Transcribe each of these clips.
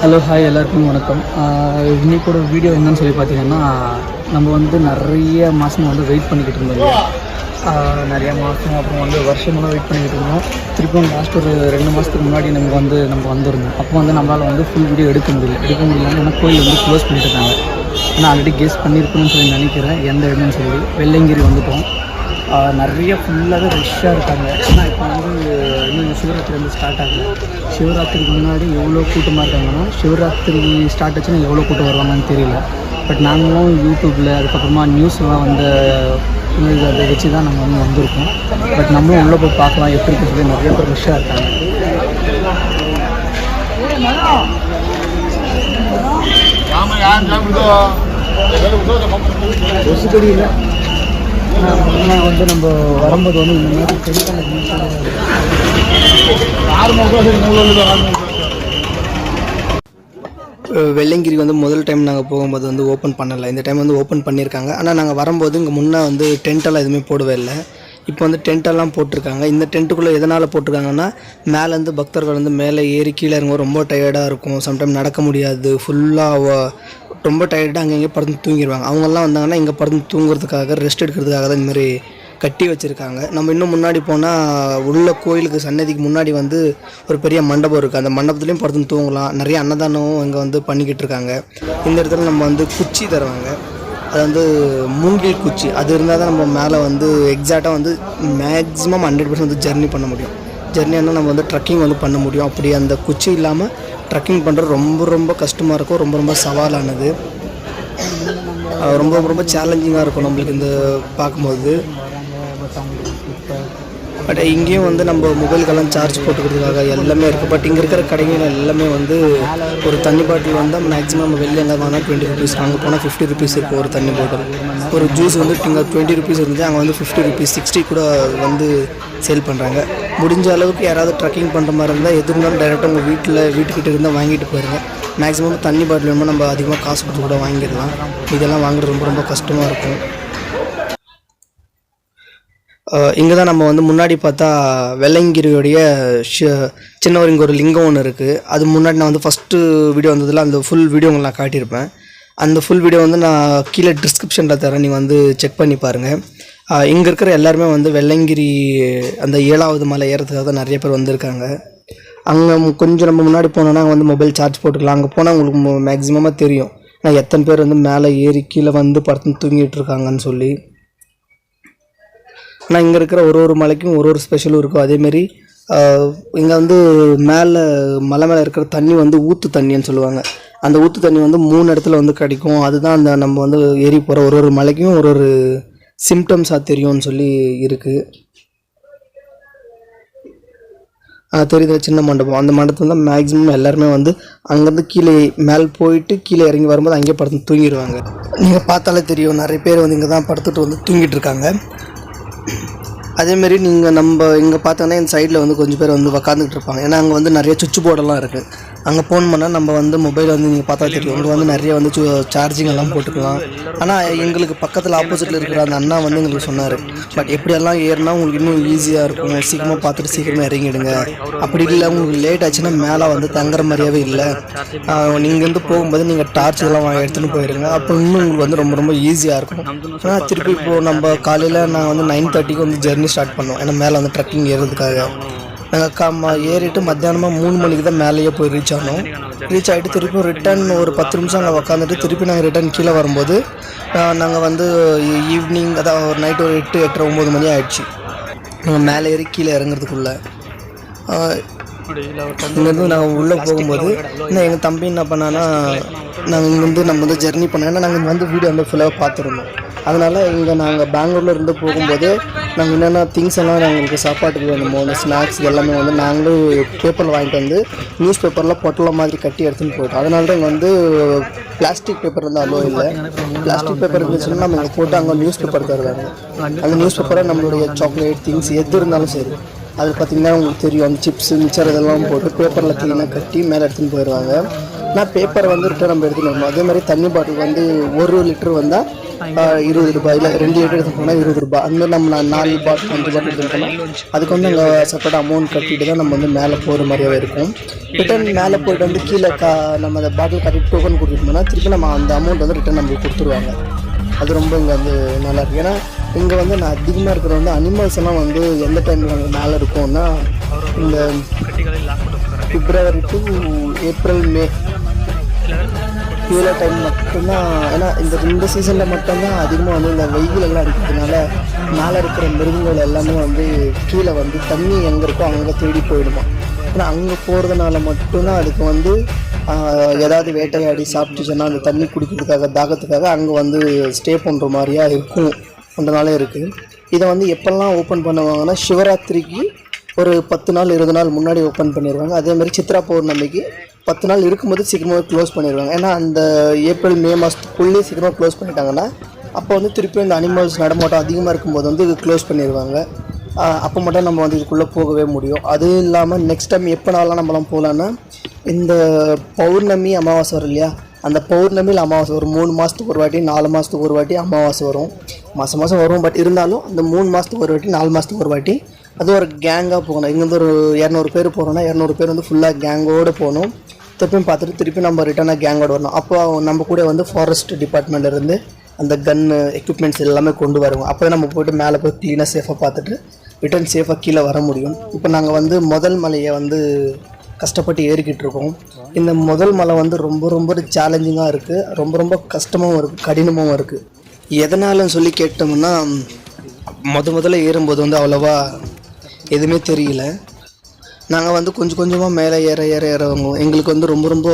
Hello hi எல்லாருக்கும் வணக்கம். இன்றைக்கூட video என்னன்னு சொல்லி பார்த்தீங்கன்னா, நம்ம வந்து நிறைய மாதம் வந்து வெயிட் பண்ணிக்கிட்டு இருந்தோம் இல்லையா, நிறையா மாதம் அப்புறம் வந்து வருஷமெல்லாம் வெயிட் பண்ணிக்கிட்டு இருந்தோம். திருப்பியும் லாஸ்ட் ஒரு 2 மாதத்துக்கு முன்னாடி நம்ம வந்திருந்தோம். அப்போ வந்து நம்மளால் வந்து ஃபுல் வீடியோ எடுக்க முடியல. ஏன்னா கோயில் வந்து க்ளோஸ் பண்ணிட்டுருக்காங்க. ஆனால் ஆல்ரெடி கெஸ் பண்ணியிருக்கணும்னு சொல்லி நினைக்கிறேன் எந்த இடம்னு சொல்லி. வெள்ளையங்கிரி வந்துவிட்டோம். நிறைய ஃபுல்லாகவே ரஷ்ஷாக இருக்காங்க. ஏன்னா இப்போ வந்து இன்னும் சிவராத்திரி வந்து ஸ்டார்ட் ஆகுது. சிவராத்திரிக்கு முன்னாடி எவ்வளோ கூட்டமாக இருக்காங்கன்னா, சிவராத்திரி ஸ்டார்ட் ஆச்சுன்னா எவ்வளோ கூட்டம் வருவாங்கன்னு தெரியல. பட் நாங்களும் யூடியூப்பில் அதுக்கப்புறமா நியூஸ்லாம் வந்து அதை வச்சு தான் நம்ம வந்து வந்திருக்கோம். பட் நம்மளும் உள்ளே போய் பார்க்கலாம் எப்படி இருக்குன்னு சொல்லி நிறைய பேர் ரஷ்ஷாக இருக்காங்க. கொசுக்கடியில் வந்து நம்ம வரும்போது வந்து இந்த மாதிரி வெள்ளையங்கிரி வந்து முதல் டைம் நாங்கள் போகும்போது வந்து ஓப்பன் பண்ணலை. இந்த டைம் வந்து ஓப்பன் பண்ணியிருக்காங்க. ஆனால் நாங்கள் வரும்போது இங்கே முன்னே வந்து டென்ட்டெல்லாம் எதுவுமே போடவே இல்லை. இப்போ வந்து டென்ட்டெல்லாம் போட்டிருக்காங்க. இந்த டென்ட்டுக்குள்ளே எதனால் போட்டிருக்காங்கன்னா, மேலேருந்து பக்தர்கள் வந்து மேலே ஏறி கீழே இறங்க ரொம்ப டயர்டாக இருக்கும். சம்டைம் நடக்க முடியாது, ஃபுல்லாக ரொம்ப டயர்டாக அங்கங்கே படுத்து தூங்கிடுவாங்க. அவங்கெல்லாம் வந்தாங்கன்னா இங்கே படுத்து தூங்குறதுக்காக, ரெஸ்ட் எடுக்கிறதுக்காக தான் இந்தமாதிரி கட்டி வச்சுருக்காங்க. நம்ம இன்னும் முன்னாடி போனால் உள்ள கோயிலுக்கு சன்னதிக்கு முன்னாடி வந்து ஒரு பெரிய மண்டபம் இருக்குது. அந்த மண்டபத்துலேயும் படுத்து தூங்கலாம். நிறைய அன்னதானமும் இங்கே வந்து பண்ணிக்கிட்டு இருக்காங்க. இந்த இடத்துல நம்ம வந்து குச்சி தருவாங்க. அது வந்து மூங்கில் குச்சி. அது இருந்தால் தான் நம்ம மேலே வந்து எக்ஸாக்டாக வந்து மேக்ஸிமம் 100% வந்து ஜர்னி பண்ண முடியும். ஜர்னின்னா நம்ம வந்து ட்ரக்கிங் வந்து பண்ண முடியும். அப்படி அந்த குச்சி இல்லாமல் ட்ரக்கிங் பண்ணுறது ரொம்ப கஷ்டமாக இருக்கும். ரொம்ப சவாலானது, ரொம்ப சேலஞ்சிங்காக இருக்கும் நம்மளுக்கு இந்த பார்க்கும்போது. பட் இங்கேயும் வந்து நம்ம மொபைலுக்கெல்லாம் சார்ஜ் போட்டுக்கிறதுக்காக எல்லாமே இருக்குது. பட் இங்கே இருக்கிற கடைகள் எல்லாமே வந்து ஒரு தண்ணி பாட்டில் வந்து மேக்ஸிமம் நம்ம வெளியே எங்கே வாங்கினா 20 rupees, அங்கே போனால் 50 rupees இருக்கும் ஒரு தண்ணி பாட்டில். ஒரு ஜூஸ் வந்து இங்கே 20 rupees இருந்துச்சு, அங்கே வந்து 50 rupees 60 கூட வந்து சேல் பண்ணுறாங்க. முடிஞ்ச அளவுக்கு யாராவது ட்ரக்கிங் பண்ணுற மாதிரி இருந்தால் எது இருந்தாலும் டைரெக்டாக உங்கள் வீட்டுக்கிட்ட இருந்தால் வாங்கிட்டு போயிருங்க. மேக்ஸிமம் தண்ணி பாட்டில் வேணுமோ நம்ம அதிகமாக காசு கொடுத்து கூட வாங்கிடலாம். இதெல்லாம் வாங்குறது ரொம்ப கஷ்டமாக இருக்கும். இங்கே தான் நம்ம வந்து முன்னாடி பார்த்தா வெள்ளையங்கிரியோடைய சின்னவர் இங்கே ஒரு லிங்கம் ஒன்று இருக்குது. அது முன்னாடி நான் வந்து ஃபஸ்ட்டு வீடியோ வந்ததில் அந்த ஃபுல் வீடியோ உங்களுக்கு நான் காட்டியிருப்பேன். அந்த ஃபுல் வீடியோ வந்து நான் கீழே டிஸ்கிரிப்ஷனில் தரேன், நீங்கள் வந்து செக் பண்ணி பாருங்கள். இங்கே இருக்கிற எல்லாருமே வந்து வெள்ளையங்கிரி அந்த 7வது மலை ஏறதுக்காக தான் நிறைய பேர் வந்திருக்காங்க. அங்கே கொஞ்சம் நம்ம முன்னாடி போனோன்னா அங்கே வந்து மொபைல் சார்ஜ் போட்டுக்கலாம். அங்கே போனால் உங்களுக்கு மேக்ஸிமமாக தெரியும் நான் எத்தனை பேர் வந்து மேலே ஏறி கீழே வந்து படுத்து தூங்கிட்டு இருக்காங்கன்னு சொல்லி. ஆனால் இங்கே இருக்கிற ஒரு மலைக்கும் ஒரு ஸ்பெஷலும் இருக்கும். அதேமாரி இங்கே வந்து மலை மேலே இருக்கிற தண்ணி வந்து ஊற்று தண்ணின்னு சொல்லுவாங்க. அந்த ஊற்று தண்ணி வந்து 3 இடத்துல வந்து கிடைக்கும். அதுதான் அந்த நம்ம வந்து ஏறி போகிற ஒரு மலைக்கும் ஒரு சிம்டம்ஸாக தெரியும்னு சொல்லி இருக்குது. தெரியுது சின்ன மண்டபம். அந்த மண்டபத்தில் தான் மேக்ஸிமம் எல்லாருமே வந்து அங்கேருந்து மேலே போயிட்டு கீழே இறங்கி வரும்போது அங்கேயே படுத்து தூங்கிடுவாங்க. நீங்கள் பார்த்தாலே தெரியும் நிறைய பேர் வந்து இங்கே தான் படுத்துட்டு வந்து தூங்கிட்டு இருக்காங்க. அதேமாரி நம்ம இங்கே பார்த்தோன்னா இந்த சைடில் வந்து கொஞ்சம் பேர் வந்து உக்காந்துக்கிட்டு இருப்பாங்க. ஏன்னா அங்கே வந்து நிறைய சுவிட்ச் போர்டெல்லாம் இருக்குது. அங்கே ஃபோன் பண்ணால் நம்ம வந்து மொபைல் வந்து நீங்கள் பார்த்தா தெரியும், உங்களுக்கு வந்து நிறைய வந்து சார்ஜிங் எல்லாம் போட்டுக்கலாம். ஆனால் எங்களுக்கு பக்கத்தில் ஆப்போசிட்டில் இருக்கிற அந்த அண்ணா வந்து எங்களுக்கு சொன்னார், பட் எப்படியெல்லாம் ஏறினா உங்களுக்கு இன்னும் ஈஸியாக இருக்கும், சீக்கிரமாக பார்த்துட்டு சீக்கிரமாக இறங்கிடுங்க. அப்படி இல்லை உங்களுக்கு லேட் ஆச்சுன்னா மேலே வந்து தங்குற மாதிரியாவே இல்லை, நீங்கள் வந்து போகும்போது நீங்கள் டார்ச் எல்லாம் எடுத்துகிட்டு போயிடுங்க. அப்போ இன்னும் உங்களுக்கு வந்து ரொம்ப ஈஸியாக இருக்கும். ஆனால் திருப்பி இப்போது நம்ம காலையில் நான் வந்து 9:30க்கு வந்து ஜெர்னி ஸ்டார்ட் பண்ணோம். ஏன்னா மேலே வந்து ட்ரக்கிங் ஏறுறதுக்காக நாங்கள் ஏறிட்டு மத்தியானமாக 3 மணிக்கு தான் மேலேயே போய் ரீச் ஆகிட்டு திருப்பி ரிட்டன் ஒரு 10 நிமிஷம் அங்கே உக்காந்துட்டு திருப்பி நாங்கள் ரிட்டன் கீழே வரும்போது நாங்கள் வந்து ஈவினிங் அதான் ஒரு நைட்டு ஒரு 8, 8:30, 9 மணி ஆகிடுச்சு நாங்கள் மேலே ஏறி கீழே இறங்குறதுக்குள்ளே. இங்கேருந்து நாங்கள் உள்ளே போகும்போது இன்னும் எங்கள் தம்பி என்ன பண்ணான்னா, நாங்கள் இங்கேருந்து நம்ம வந்து ஜெர்னி பண்ணோம். ஏன்னா நாங்கள் வந்து வீடியோ வந்து ஃபுல்லாக பார்த்துருந்தோம். அதனால் இங்கே நாங்கள் பெங்களூரில் இருந்து போகும்போது நாங்கள் என்னென்ன திங்ஸ் எல்லாம் எங்களுக்கு சாப்பாட்டுக்கு வேணுமோ அந்த ஸ்நாக்ஸ் எல்லாமே வந்து நாங்களும் பேப்பரில் வாங்கிட்டு வந்து நியூஸ் பேப்பரில் பொட்டலம் மாதிரி கட்டி எடுத்துகிட்டு போயிட்டோம். அதனால தான் இங்கே வந்து பிளாஸ்டிக் பேப்பர் வந்து அலோ இல்லை. பிளாஸ்டிக் பேப்பர் இருந்துச்சுன்னா நம்ம இங்கே போட்டு அங்கே நியூஸ் பேப்பர் தருவாங்க. அந்த நியூஸ் பேப்பரை நம்மளுடைய சாக்லேட் திங்ஸ் எது இருந்தாலும் சரி அது பார்த்திங்கன்னா உங்களுக்கு தெரியும், அந்த சிப்ஸு மிச்சர் இதெல்லாம் போட்டு பேப்பரில் க்ளீனாக கட்டி மேலே எடுத்துகிட்டு போயிடுவாங்க. நான் பேப்பரை வந்து ரிட்டர்ன் நம்ம எடுத்துகிட்டு வரணும். அதே மாதிரி தண்ணி பாட்டில் வந்து 1 லிட்டர் வந்தால் 20 ரூபாய், இல்லை 2 லிட்டர் எடுத்து போனால் 20 ரூபாய். அந்த மாதிரி நம்ம 4 பாட்டில் 5 பாட்டில் எடுத்துகிட்டோம்னா அதுக்கு வந்து அங்கே செப்பரேட் அமௌண்ட் கட்டிட்டு தான் நம்ம வந்து மேலே போகிற மாதிரியாவே இருக்கும். ரிட்டர்ன் மேலே போய்ட்டு வந்து கீழே நம்ம அந்த பாட்டில் கட்டிட்டு டோக்கன் கொடுத்துட்டோம்னா திருப்பி நம்ம அந்த அமௌண்ட் வந்து ரிட்டர்ன் நம்மளுக்கு கொடுத்துருவாங்க. அது ரொம்ப இங்கே வந்து நல்லாயிருக்கு. ஏன்னா இங்கே வந்து நான் அதிகமாக இருக்கிற வந்து அனிமல்ஸ் எல்லாம் வந்து எந்த டைமில் வந்து மேலே இருக்கும்னா இந்த பிப்ரவரி டு ஏப்ரல் மே இவ்வளோ டைம் மட்டும்தான். ஏன்னா இந்த சீசனில் மட்டும்தான் அதிகமாக வந்து இந்த வெயிலெல்லாம் அடிக்கிறதுனால மேலே இருக்கிற மிருகங்கள் எல்லாமே வந்து கீழே வந்து தண்ணி எங்கே இருக்கோ அங்கே தேடி போயிடுமா. ஏன்னா அங்கே போகிறதுனால மட்டும்தான் அதுக்கு வந்து ஏதாவது வேட்டையாடி சாப்பிட்டுச்சுன்னா அந்த தண்ணி குடிக்கிறதுக்காக தாகத்துக்காக அங்கே வந்து ஸ்டே பண்ணுற மாதிரியா இருக்கும். அதனால இருக்குது. இதை வந்து எப்போல்லாம் ஓப்பன் பண்ணுவாங்கன்னா சிவராத்திரிக்கு ஒரு 10 நாள் 20 நாள் முன்னாடி ஓப்பன் பண்ணிடுவாங்க. அதேமாதிரி சித்ரா பௌர்ணமிக்கு 10 நாள் இருக்கும்போது சீக்கிரமாக க்ளோஸ் பண்ணிடுவாங்க. ஏன்னா அந்த ஏப்ரல் மே மாதத்துக்குள்ளேயே சீக்கிரமாக க்ளோஸ் பண்ணிட்டாங்கன்னா அப்போ வந்து திருப்பி இந்த அனிமல்ஸ் நடமாட்டம் அதிகமாக இருக்கும்போது வந்து இது க்ளோஸ் பண்ணிடுவாங்க. அப்போ மட்டும் நம்ம வந்து இதுக்குள்ளே போகவே முடியும். அதுவும் இல்லாமல் நெக்ஸ்ட் டைம் எப்போனாலாம் நம்மளாம் போகலான்னா இந்த பௌர்ணமி அமாவாசை வரும் இல்லையா, அந்த பௌர்ணமியில் அமாவாசை வரும். 3 மாதத்துக்கு ஒரு வாட்டி 4 மாதத்துக்கு ஒரு வாட்டி அமாவாசை வரும். மாதம் வரும். பட் இருந்தாலும் அந்த 3 மாதத்துக்கு ஒரு வாட்டி 4 மாதத்துக்கு ஒரு வாட்டி அது ஒரு கேங்காக போகணும். இங்கேருந்து ஒரு 200 பேர் போகிறோன்னா 200 பேர் வந்து ஃபுல்லாக கேங்கோடு போகணும். திருப்பியும் பார்த்துட்டு திருப்பி நம்ம ரிட்டர்னாக கேங்கோடு வரணும். அப்போ நம்ம கூட வந்து ஃபாரஸ்ட் டிபார்ட்மெண்ட்லேருந்து அந்த கன்னு எக்யூப்மெண்ட்ஸ் எல்லாமே கொண்டு வருவோம். அப்போ நம்ம போய்ட்டு மேலே போய் க்ளீனாக சேஃபாக பார்த்துட்டு ரிட்டர்ன் சேஃபாக கீழே வர முடியும். இப்போ நாங்கள் வந்து முதல் மலையை வந்து கஷ்டப்பட்டு ஏறிக்கிட்டு இருக்கோம். இந்த முதல் மலை வந்து ரொம்ப சேலஞ்சிங்காக இருக்குது. ரொம்ப கஷ்டமாகவும் இருக்குது, கடினமாகவும் இருக்குது. எதனாலும் சொல்லி கேட்டோம்னா முதல்ல ஏறும்போது வந்து அவ்வளோவா எதுவுமே தெரியல. நாங்கள் வந்து கொஞ்சமாக மேலே ஏற இறங்குவோம். எங்களுக்கு வந்து ரொம்ப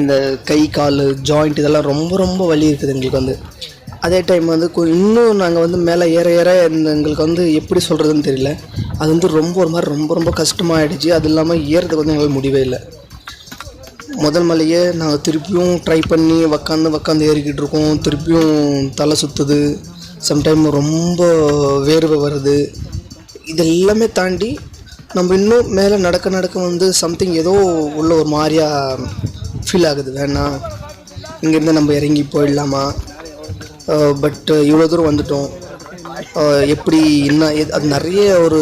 இந்த கை கால் ஜாயிண்ட் இதெல்லாம் ரொம்ப வலி இருக்குது எங்களுக்கு வந்து. அதே டைம் வந்து இன்னும் நாங்கள் வந்து மேலே ஏற எங்களுக்கு வந்து எப்படி சொல்கிறதுன்னு தெரியல. அது வந்து ஒரு மாதிரி ரொம்ப கஷ்டமாகிடுச்சு. அது இல்லாமல் ஏறதுக்கு வந்து எங்களுக்கு முடியவே இல்லை. முதல் மலையே நாங்கள் திருப்பியும் ட்ரை பண்ணி உக்காந்து ஏறிக்கிட்டு இருக்கோம். திருப்பியும் தலை சுற்றுது, சம்டைம் ரொம்ப வேர்வை வருது. இதெல்லாமே தாண்டி நம்ம இன்னும் மேலே நடக்க வந்து சம்திங் ஏதோ உள்ள ஒரு மாதிரியாக ஃபீல் ஆகுது. வேணாம், இங்கேருந்து நம்ம இறங்கி போயிடலாமா, பட் இவ்வளோ தூரம் வந்துட்டோம், எப்படி என்ன அது நிறைய ஒரு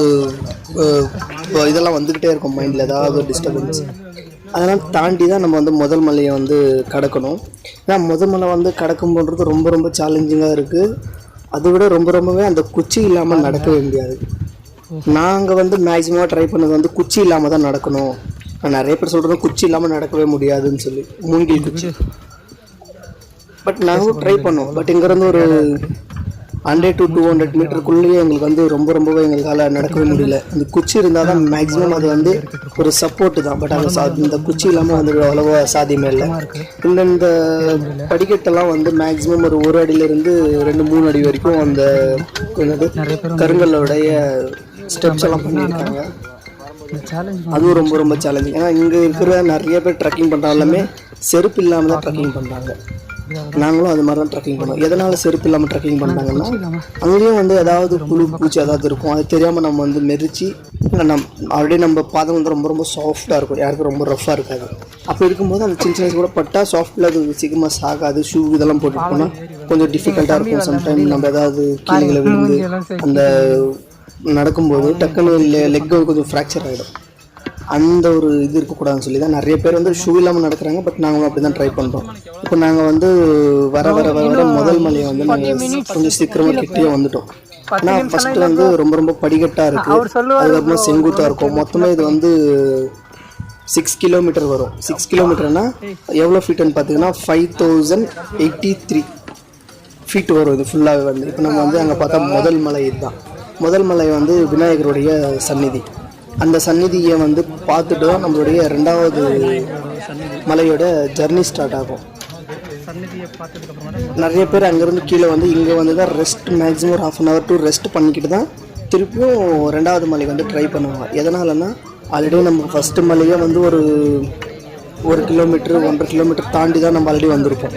இதெல்லாம் வந்துக்கிட்டே இருக்கும் மைண்டில், ஏதாவது ஒரு டிஸ்டர்பன்ஸ். அதெல்லாம் தாண்டி தான் நம்ம வந்து முதல் மலையை வந்து கடக்கணும். ஏன்னா முதல் மலை வந்து கடக்கும் போன்றது ரொம்ப சேலஞ்சிங்காக இருக்குது. அதை விட ரொம்பவே அந்த குச்சி இல்லாமல் நடக்கவே முடியாது. நாங்கள் வந்து மேக்ஸிமமாக ட்ரை பண்ணது வந்து குச்சி இல்லாமல் தான் நடக்கணும். நிறைய பேர் சொல்கிறது குச்சி இல்லாமல் நடக்கவே முடியாதுன்னு சொல்லி, மூங்கில் குச்சி. பட் நாங்களும் ட்ரை பண்ணோம். பட் இங்கேருந்து ஒரு 100 to 200 மீட்டருக்குள்ளேயே எங்களுக்கு வந்து ரொம்பவே எங்களுக்கால நடக்கவே முடியல. இந்த குச்சி இருந்தால் தான் மேக்ஸிமம் அது வந்து ஒரு சப்போர்ட்டு தான். பட் அது இந்த குச்சி இல்லாமல் வந்து அவ்வளோவா சாத்தியமே இல்லை. இந்த படிக்கட்டெல்லாம் வந்து மேக்ஸிமம் ஒரு அடியிலேருந்து 2-3 அடி வரைக்கும் அந்த கருங்கல்லுடைய ஸ்டெப்ஸ் எல்லாம் பண்ணியிருக்காங்க. அதுவும் ரொம்ப சேலஞ்சிங். ஏன்னா இங்கே இருக்கிற நிறைய பேர் ட்ரெக்கிங் பண்ணுறாலுமே செருப்பு இல்லாமல் தான் ட்ரெக்கிங் பண்ணுறாங்க. நாங்களும் அது மாதிரி தான் ட்ரெக்கிங் பண்ணுவோம். எதனால் செருப்பு இல்லாமல் ட்ரெக்கிங் பண்ணுறாங்கன்னா அங்கேயும் வந்து ஏதாவது புழு பூச்சி ஏதாவது இருக்கும். அது தெரியாமல் நம்ம வந்து மெரிச்சு ஆல்ரெடி நம்ம பாதம் வந்து ரொம்ப சாஃப்டாக இருக்கும், யாருக்கும் ரொம்ப ரஃப்பாக இருக்காது. அப்போ இருக்கும்போது அந்த சின்ன கூட பட்டா சாஃப்டில் அது சீக்கிரமாக சாகாது. ஷூ இதெல்லாம் போட்டு போனால் கொஞ்சம் டிஃபிகல்ட்டாக இருக்கும். சம்டைம் நம்ம ஏதாவது கீழே விழுந்து அந்த நடக்கும்போது டக்குன்னு லெக் கொஞ்சம் ஃப்ராக்சர் ஆகிடும். அந்த ஒரு இது இருக்கக்கூடாதுன்னு சொல்லி தான் நிறைய பேர் வந்து ஷூ இல்லாமல் நடக்கிறாங்க. பட் நாங்களும் அப்படி தான் ட்ரை பண்ணுறோம். இப்போ நாங்கள் வந்து வர முதல் மலையை வந்து நாங்கள் கொஞ்சம் சீக்கிரமாக கிட்டே வந்துட்டோம். ஆனால் ஃபஸ்ட்டு வந்து ரொம்ப படிக்கட்டாக இருக்குது, அதுக்கப்புறம் செங்குத்தாக இருக்கும். மொத்தமே இது வந்து 6 கிலோமீட்டர் வரும். 6 கிலோமீட்டர்னால் எவ்வளோ ஃபீட்டுன்னு பார்த்தீங்கன்னா 5083 ஃபீட் வரும் இது ஃபுல்லாகவே வந்து. இப்போ நம்ம வந்து அங்கே பார்த்தா முதல் மலை இதுதான். முதல் மலை வந்து விநாயகருடைய சந்நிதி. அந்த சந்நிதியை வந்து பார்த்துட்டு தான் நம்மளுடைய 2வது மலையோட ஜர்னி ஸ்டார்ட் ஆகும். நிறைய பேர் அங்கேருந்து கீழே வந்து இங்கே வந்து தான் ரெஸ்ட், மேக்ஸிமம் ஒரு 1/2 hour to ரெஸ்ட் பண்ணிக்கிட்டு தான் திருப்பியும் 2வது மலை வந்து ட்ரை பண்ணுவாங்க. எதனாலன்னா ஆல்ரெடி நம்ம ஃபஸ்ட்டு மலையே வந்து ஒரு 1 கிலோமீட்டர் 1.5 கிலோமீட்டர் தாண்டி தான் நம்ம ஆல்ரெடி வந்திருப்போம்.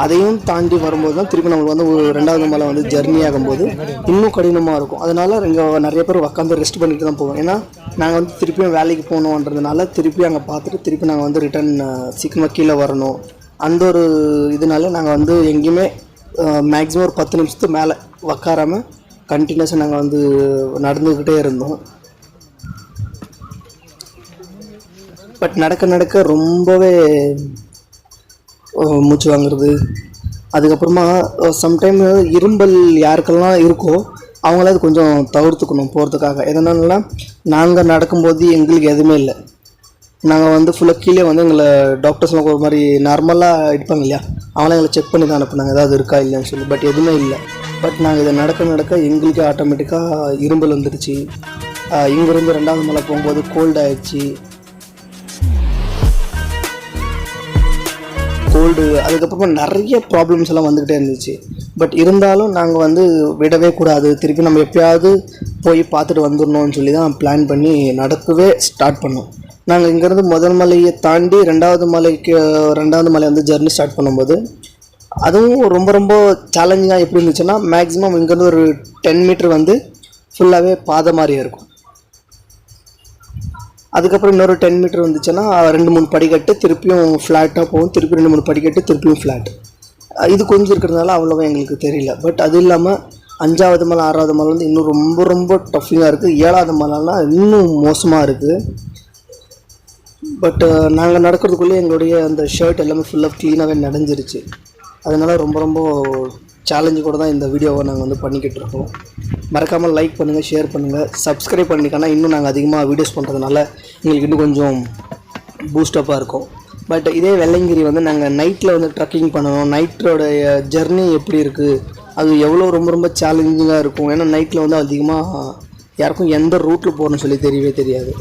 அதையும் தாண்டி வரும்போது தான் திருப்பி நம்மளுக்கு வந்து ஒரு 2வது மலை வந்து ஜர்னி ஆகும்போது இன்னும் கடினமாக இருக்கும். அதனால் இங்கே நிறைய பேர் உட்காந்து ரெஸ்ட் பண்ணிட்டு தான் போவோம். ஏன்னா நாங்கள் வந்து திருப்பியும் வேலைக்கு போகணுன்றதுனால திருப்பி அங்கே பார்த்துட்டு திருப்பி நாங்கள் வந்து ரிட்டர்ன் சீக்கிரமாக கீழே வரணும். அந்த ஒரு இதனால நாங்கள் வந்து எங்கேயுமே மேக்ஸிமம் ஒரு 10 நிமிஷத்துக்கு மேலே உக்காராமல் கண்டினியூஸாக நாங்கள் வந்து நடந்துக்கிட்டே இருந்தோம். பட் நடக்க ரொம்பவே மூச்சு வாங்குறது. அதுக்கப்புறமா சம்டைம் இரும்பல் யாருக்கெல்லாம் இருக்கோ அவங்கள அது கொஞ்சம் தவிர்த்துக்கணும் போகிறதுக்காக. எதனாலனா நாங்கள் நடக்கும்போது எங்களுக்கு எதுவுமே இல்லை. நாங்கள் வந்து ஃபுல்லாக கீழே வந்து எங்களை டாக்டர்ஸ்லாம் ஒரு மாதிரி நார்மலாக இருப்பாங்க இல்லையா, அவங்களாம் எங்களை செக் பண்ணி தான் அனுப்புனாங்க ஏதாவது இருக்கா இல்லைன்னு சொல்லி. பட் எதுவுமே இல்லை. பட் நாங்கள் இதை நடக்க எங்களுக்கே ஆட்டோமேட்டிக்காக இரும்பல் வந்துடுச்சு. இங்கேருந்து 2வது மலை போகும்போது கோல்டு ஆயிடுச்சு. கோல்டு அதுக்கப்புறமா நிறைய ப்ராப்ளம்ஸ் எல்லாம் வந்துக்கிட்டே இருந்துச்சு. பட் இருந்தாலும் நாங்கள் வந்து விடவே கூடாது, திருப்பி நம்ம எப்போயாவது போய் பார்த்துட்டு வந்துடணும்னு சொல்லி தான் பிளான் பண்ணி நடக்கவே ஸ்டார்ட் பண்ணோம். நாங்கள் இங்கேருந்து முதல் மலையை தாண்டி 2வது மலை வந்து ஜர்னி ஸ்டார்ட் பண்ணும்போது அதுவும் ரொம்ப சேலஞ்சிங்காக எப்படி இருந்துச்சுன்னா, மேக்ஸிமம் இங்கேருந்து ஒரு 10 மீட்டர் வந்து ஃபுல்லாகவே பாதை மாதிரியே இருக்கும். அதுக்கப்புறம் இன்னொரு 10 மீட்டர் வந்துச்சுன்னா 2-3 படிக்கட்டு திருப்பியும் ஃப்ளாட்டாக போகும், திருப்பி 2-3 படிக்கட்டு திருப்பியும் ஃப்ளாட். இது கொஞ்சம் இருக்கிறதுனால அவ்வளோவா எங்களுக்கு தெரியல. பட் அது இல்லாமல் 5வது மலை 6வது மலை வந்து இன்னும் ரொம்ப டஃபிங்காக இருக்குது. 7வது மலைலாம் இன்னும் மோசமாக இருக்குது. பட் நாங்கள் நடக்கிறதுக்குள்ளே எங்களுடைய அந்த ஷர்ட் எல்லாமே ஃபுல்லாக க்ளீனாகவே நனைஞ்சிருச்சு. அதனால் ரொம்ப சேலஞ்சு கூட தான் இந்த வீடியோவை நாங்கள் வந்து பண்ணிக்கிட்டு இருக்கோம். மறக்காமல் லைக் பண்ணுங்கள், ஷேர் பண்ணுங்கள், சப்ஸ்கிரைப் பண்ணிக்கன்னா இன்னும் நாங்கள் அதிகமாக வீடியோஸ் பண்ணுறதுனால எங்களுக்கு இன்னும் கொஞ்சம் பூஸ்டப்பாக இருக்கும். பட் இதே வெள்ளையங்கிரி வந்து நாங்கள் நைட்டில் வந்து ட்ரக்கிங் பண்ணணும். நைட்டோடைய ஜர்னி எப்படி இருக்குது, அது எவ்வளோ ரொம்ப சேலஞ்சிங்காக இருக்கும். ஏன்னா நைட்டில் வந்து அதிகமாக யாருக்கும் எந்த ரூட்டில் போகணும்னு சொல்லி தெரியவே தெரியாது.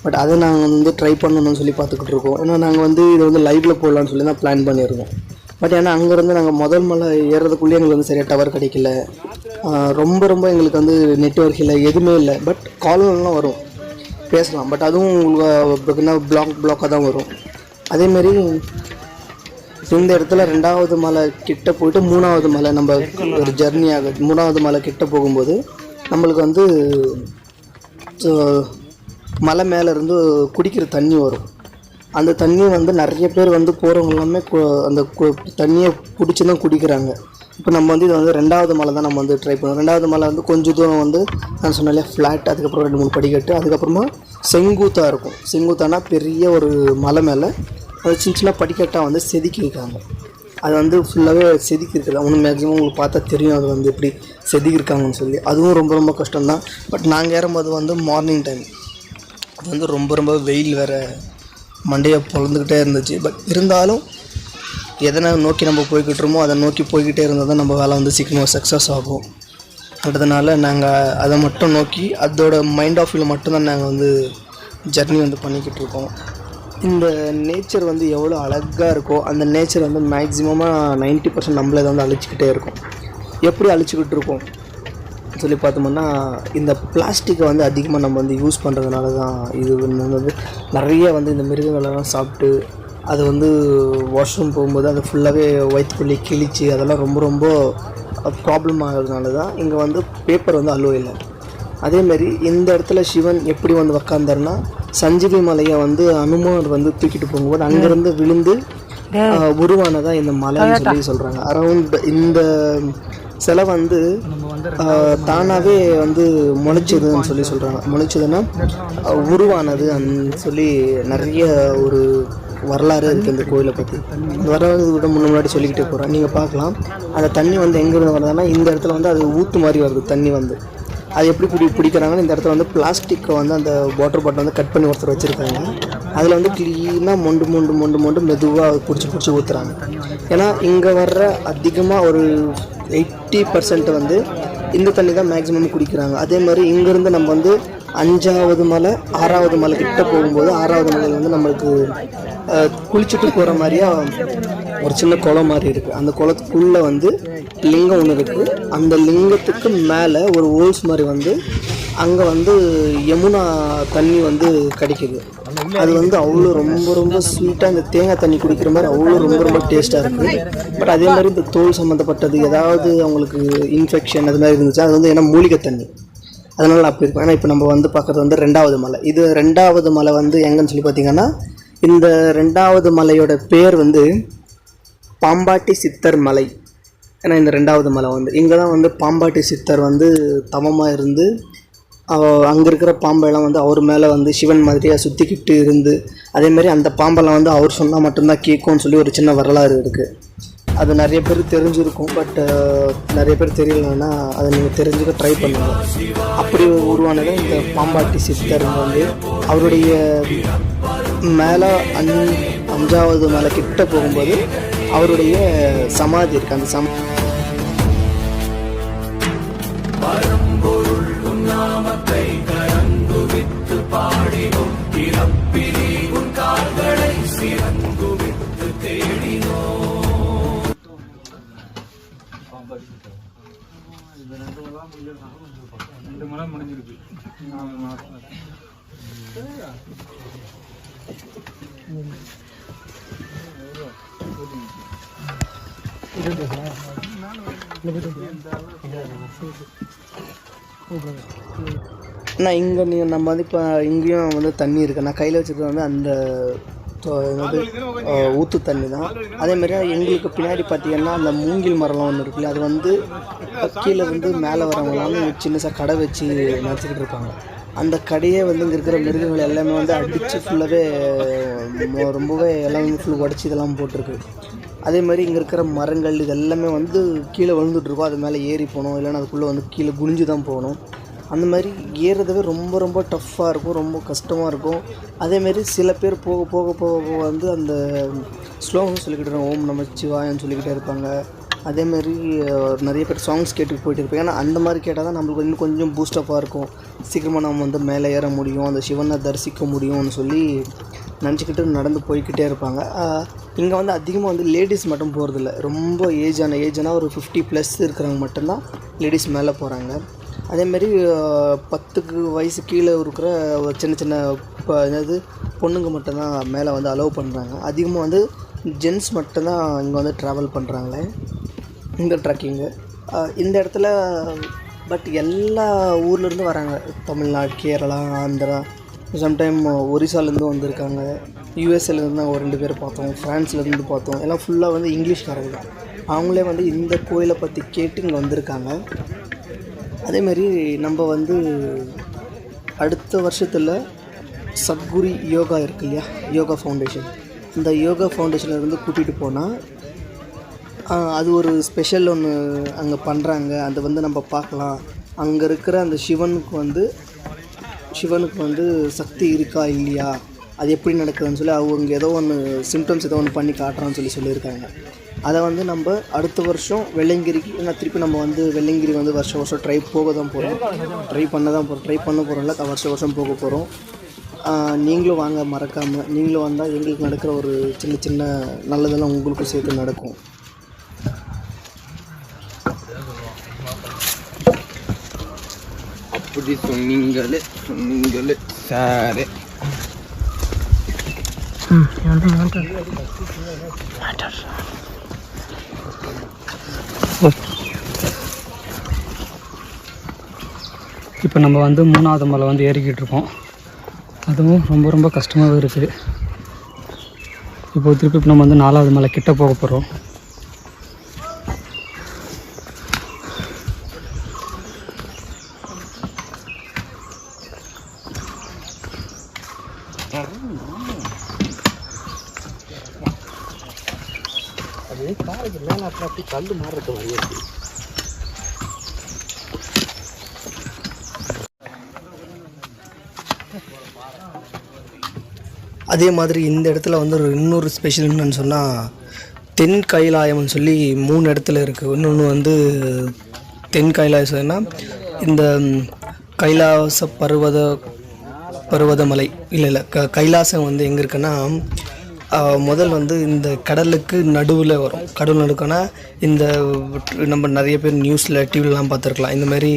பட் அதை நாங்கள் வந்து ட்ரை பண்ணணும்னு சொல்லி பார்த்துக்கிட்டு இருக்கோம். ஏன்னா நாங்கள் வந்து இதை வந்து லைவில் போடலான்னு சொல்லி தான் பிளான் பண்ணியிருக்கோம். பட் ஏன்னா அங்கேருந்து நாங்கள் முதல் மலை ஏறுறதுக்குள்ளேயே எங்களுக்கு வந்து சரியாக டவர் கிடைக்கல. ரொம்ப எங்களுக்கு வந்து நெட்வொர்க் இல்லை, எதுவுமே இல்லை. பட் கால்லாம் வரும், பேசலாம். பட் அதுவும் உங்களுக்கு பிளாக்காக தான் வரும். அதேமாரி இந்த இடத்துல 2வது மலை கிட்ட போய்ட்டு 3வது மலை நம்ம ஒரு ஜர்னி ஆகுது. 3வது மலை கிட்ட போகும்போது நம்மளுக்கு வந்து மலை மேலேருந்து குடிக்கிற தண்ணி வரும். அந்த தண்ணி வந்து நிறைய பேர் வந்து போகிறவங்க எல்லாமே அந்த தண்ணியை பிடிச்சி தான் குடிக்கிறாங்க. இப்போ நம்ம வந்து இது வந்து 2வது மலை தான் நம்ம வந்து ட்ரை பண்ணுவோம். 2வது மலை வந்து கொஞ்சம் தூரம் வந்து நான் சொன்னாலே ஃப்ளாட், அதுக்கப்புறம் 2-3 படிக்கட்டு, அதுக்கப்புறமா செங்குத்தாக இருக்கும். செங்குத்தானா பெரிய ஒரு மலை மேலே அது சின்ன படிக்கட்டாக வந்து செதுக்கி இருக்காங்க. அது வந்து ஃபுல்லாகவே செதுக்கி இருக்குது. அவனு மேக்ஸிமம் உங்களுக்கு பார்த்தா தெரியும் அது வந்து எப்படி செதுக்கியிருக்காங்கன்னு சொல்லி. அதுவும் ரொம்ப கஷ்டம்தான். பட் நாங்கள் ஏறும்போது வந்து மார்னிங் டைம், அது வந்து ரொம்ப வெயில் வேறு மண்டையை பொழந்துக்கிட்டே இருந்துச்சு. பட் இருந்தாலும் எதனை நோக்கி நம்ம போய்கிட்டுருமோ அதை நோக்கி போய்கிட்டே இருந்தால் தான் நம்ம வேலை வந்து சீக்கிரமாக சக்ஸஸ் ஆகும். அதனால் நாங்கள் அதை மட்டும் நோக்கி அதோட மைண்ட் ஆஃப் வியூவில் மட்டும்தான் நாங்கள் வந்து ஜர்னி வந்து பண்ணிக்கிட்டு இருக்கோம். இந்த நேச்சர் வந்து எவ்வளோ அழகாக இருக்கோ அந்த நேச்சர் வந்து மேக்ஸிமமாக 90% நம்மளை வந்து அழிச்சிக்கிட்டே இருக்கும். எப்படி அழிச்சிக்கிட்டு இருக்கோம் சொல்லி பார்த்தோம்னா, இந்த பிளாஸ்டிக்கை வந்து அதிகமாக நம்ம வந்து யூஸ் பண்ணுறதுனால தான். இது வந்து நிறைய வந்து இந்த மிருகங்களெல்லாம் சாப்பிட்டு அது வந்து வாஷ்ரூம் போகும்போது அது ஃபுல்லாகவே வயிற்றுக்குள்ளே கிழிச்சு அதெல்லாம் ரொம்ப ப்ராப்ளம் ஆகிறதுனால தான் இங்கே வந்து பேப்பர் வந்து அலோ இல்லை. அதேமாரி இந்த இடத்துல சிவன் எப்படி வந்து உக்காந்தாருன்னா, சஞ்சீவி மலையை வந்து அனுமார் வந்து தூக்கிட்டு போகும்போது அங்கேருந்து விழுந்து உருவானதான் இந்த மலைன்னு சொல்லி சொல்கிறாங்க. அரௌண்ட் இந்த சிலை வந்து தானாகவே வந்து முளைச்சதுன்னு சொல்லி சொல்கிறாங்க. முளைச்சதுன்னா உருவானது சொல்லி நிறைய ஒரு வரலாறு இருக்குது இந்த கோயிலை பற்றி. இந்த வரலாறு விட முன்னாடி சொல்லிக்கிட்டே போகிறேன், நீங்கள் பார்க்கலாம். அந்த தண்ணி வந்து எங்கேருந்து வருதுன்னா இந்த இடத்துல வந்து அது ஊற்று மாதிரி வருது தண்ணி வந்து. அது எப்படி பிடிக்கிறாங்கன்னு இந்த இடத்துல வந்து பிளாஸ்டிக்கை வந்து அந்த வாட்டர் பாட்டில் வந்து கட் பண்ணி ஒருத்தர் வச்சுருக்காங்க. அதில் வந்து க்ளீனாக மொண்டு மெதுவாக பிடிச்சி ஊற்றுறாங்க. ஏன்னா இங்கே வர்ற அதிகமாக ஒரு 80% வந்து இந்த தண்ணி தான் மேக்ஸிமம் குடிக்கிறாங்க. அதே மாதிரி இங்கேருந்து நம்ம வந்து 5வது மலை 6வது மலை கிட்ட போகும்போது 6வது மலையில் வந்து நம்மளுக்கு குளிச்சுட்டு போகிற மாதிரியா ஒரு சின்ன குளம் மாதிரி இருக்குது. அந்த குளத்துக்குள்ளே வந்து லிங்கம் ஒன்று இருக்குது. அந்த லிங்கத்துக்கு மேலே ஒரு ஹோல்ஸ் மாதிரி வந்து அங்கே வந்து யமுனா தண்ணி வந்து கிடைக்கிது. அது வந்து அவ்வளோ ரொம்ப ரொம்ப ஸ்வீட்டாக இந்த தேங்காய் தண்ணி குடிக்கிற மாதிரி அவ்வளோ ரொம்ப ரொம்ப டேஸ்ட்டாக இருக்குது. பட் அதே மாதிரி இந்த தோல் சம்மந்தப்பட்டது ஏதாவது அவங்களுக்கு இன்ஃபெக்ஷன் அது மாதிரி இருந்துச்சு, அது வந்து ஏன்னா மூலிகை தண்ணி, அதனால் அப்படி இருக்கும். ஏன்னா இப்போ நம்ம வந்து பார்க்குறது வந்து 2வது மலை. இது 2வது மலை வந்து எங்கன்னு சொல்லி பார்த்தீங்கன்னா, இந்த 2வது மலையோட பேர் வந்து பாம்பாட்டி சித்தர் மலை. ஏன்னா இந்த 2வது மலை வந்து இங்கே தான் வந்து பாம்பாட்டி சித்தர் வந்து தவமாக இருந்து அங்கே இருக்கிற பாம்பெல்லாம் வந்து அவர் மேலே வந்து சிவன் மாதிரியாக சுற்றிக்கிட்டு இருந்து, அதேமாதிரி அந்த பாம்பெல்லாம் வந்து அவர் சொன்னால் மட்டும்தான் கேட்கும்னு சொல்லி ஒரு சின்ன வரலாறு இருக்குது. அது நிறைய பேர் தெரிஞ்சிருக்கும், பட் நிறைய பேர் தெரியலன்னா அதை நீங்கள் தெரிஞ்சுக்க ட்ரை பண்ணுங்கள். அப்படி உருவானது இந்த பாம்பாட்டி சித்தர் வந்து அவருடைய மேலே 5வது மலை கிட்ட போகும்போது அவருடைய சமாதி இருக்குது. அந்த ஆனால் இங்கே நீங்கள் நம்ம வந்து இப்போ இங்கேயும் வந்து தண்ணி இருக்குது. நான் கையில் வச்சுருக்கிறது வந்து அந்த ஊற்று தண்ணி தான். அதேமாதிரி எங்களுக்கு பின்னாடி பார்த்திங்கன்னா அந்த மூங்கில் மரம்லாம் ஒன்று இருக்குல்ல, அது வந்து கீழே வந்து மேலே வரவங்களாம் சின்னசாக கடை வச்சு நடத்திக்கிட்டு இருப்பாங்க. அந்த கடையே வந்து இங்கே இருக்கிற மிருகங்கள் எல்லாமே வந்து அடித்து ஃபுல்லாகவே ரொம்பவே எல்லாமே ஃபுல் உடச்சி இதெல்லாம் போட்டிருக்கு. அதே மாதிரி இங்கே இருக்கிற மரங்கள் இது எல்லாமே வந்து கீழே விழுந்துட்டுருக்கோம். அது மேலே ஏறி போகணும், இல்லைன்னா அதுக்குள்ளே வந்து கீழே குனிஞ்சு தான் போகணும். அந்த மாதிரி ஏறுறதுவே ரொம்ப ரொம்ப டஃப்பாக இருக்கும், ரொம்ப கஷ்டமாக இருக்கும். அதேமாரி சில பேர் போக போக போக வந்து அந்த ஸ்லோகம் சொல்லிக்கிட்டு இருப்பாங்க, ஓம் நம சிவாயன்னு சொல்லிக்கிட்டே இருப்பாங்க. அதேமாரி நிறைய பேர் சாங்ஸ் கேட்டுட்டு போயிட்டு இருப்பாங்க. ஏன்னா அந்த மாதிரி கேட்டால் தான் நம்மளுக்கு இன்னும் கொஞ்சம் பூஸ்டப்பாக இருக்கும், சீக்கிரமாக நம்ம வந்து மேலே ஏற முடியும், அந்த சிவனை தரிசிக்க முடியும்னு சொல்லி நினச்சிக்கிட்டு நடந்து போய்கிட்டே இருப்பாங்க. இங்கே வந்து அதிகமாக வந்து லேடிஸ் மட்டும் போகிறதில்ல, ரொம்ப ஏஜான ஒரு 50+ இருக்கிறவங்க மட்டும்தான் லேடிஸ் மேலே போகிறாங்க. அதேமாரி 10 வயசு கீழே இருக்கிற சின்ன சின்ன என்னது பொண்ணுங்க மட்டும்தான் மேலே வந்து அலோவ் பண்ணுறாங்க. அதிகமாக வந்து ஜென்ஸ் மட்டும்தான் இங்கே வந்து ட்ராவல் பண்ணுறாங்களே இந்த ட்ரக்கிங்கு இந்த இடத்துல. பட் எல்லா ஊர்லேருந்து வராங்க, தமிழ்நாடு, கேரளா, ஆந்திரா, சம்டைம் ஒரிசாலேருந்து வந்திருக்காங்க, யூஎஸ்ஏலேருந்து ஒரு 2 பேர் பார்த்தோம், ஃப்ரான்ஸ்லேருந்து பார்த்தோம். எல்லாம் ஃபுல்லாக வந்து இங்கிலீஷ்காரங்க தான். அவங்களே வந்து இந்த கோயிலை பற்றி கேட்டு இங்கே வந்திருக்காங்க. அதேமாரி நம்ம வந்து அடுத்த வருஷத்தில் சத்குரு யோகா இருக்கு இல்லையா, யோகா ஃபவுண்டேஷன், இந்த யோகா ஃபவுண்டேஷன்லேருந்து கூட்டிகிட்டு போனால் அது ஒரு ஸ்பெஷல் ஒன்று அங்கே பண்ணுறாங்க. அதை வந்து நம்ம பார்க்கலாம். அங்கே இருக்கிற அந்த சிவனுக்கு வந்து சக்தி இருக்கா இல்லையா, அது எப்படி நடக்குதுன்னு சொல்லி அவங்க ஏதோ ஒன்று சிம்டம்ஸ் ஏதோ ஒன்று பண்ணி காட்டுறான்னு சொல்லியிருக்காங்க. அதை வந்து நம்ம அடுத்த வருஷம் வெள்ளையங்கிரிக்கு, ஏன்னா திருப்பி நம்ம வந்து வெள்ளையங்கிரி வந்து வருஷம் ட்ரை பண்ண போகிறோம்ல, வருஷம் போக போகிறோம். நீங்களும் வாங்க, மறக்காமல் நீங்களும் வந்தால் எங்களுக்கு நடக்கிற ஒரு சின்ன சின்ன நல்லதெல்லாம் உங்களுக்கும் சேர்த்து நடக்கும். அப்படி சொன்னீங்களே சார். இப்போ நம்ம வந்து 3வது மலை வந்து ஏறிக்கிட்டு இருக்கோம். அதுவும் ரொம்ப ரொம்ப கஷ்டமாகவே இருக்குது. இப்போ திருப்பி நம்ம வந்து 4வது மலை கிட்ட போக போகிறோம். அது காருக்கு மேலே அப்படி கல் மாறுறது வரையே. அதே மாதிரி இந்த இடத்துல வந்து இன்னொரு ஸ்பெஷல் என்னன்னு சொன்னால், தென் கைலாயம்னு சொல்லி 3 இடத்துல இருக்குது. இன்னொன்று வந்து தென் கைலாயம்னா இந்த கைலாச பருவதமலை இல்லை கைலாசம் வந்து எங்கே இருக்குன்னா, முதல் வந்து இந்த கடலுக்கு நடுவில் வரும். கடல் நடுக்கன்னா இந்த நம்ம நிறைய பேர் நியூஸில் டிவிலலாம் பார்த்துருக்கலாம். இந்த மாதிரி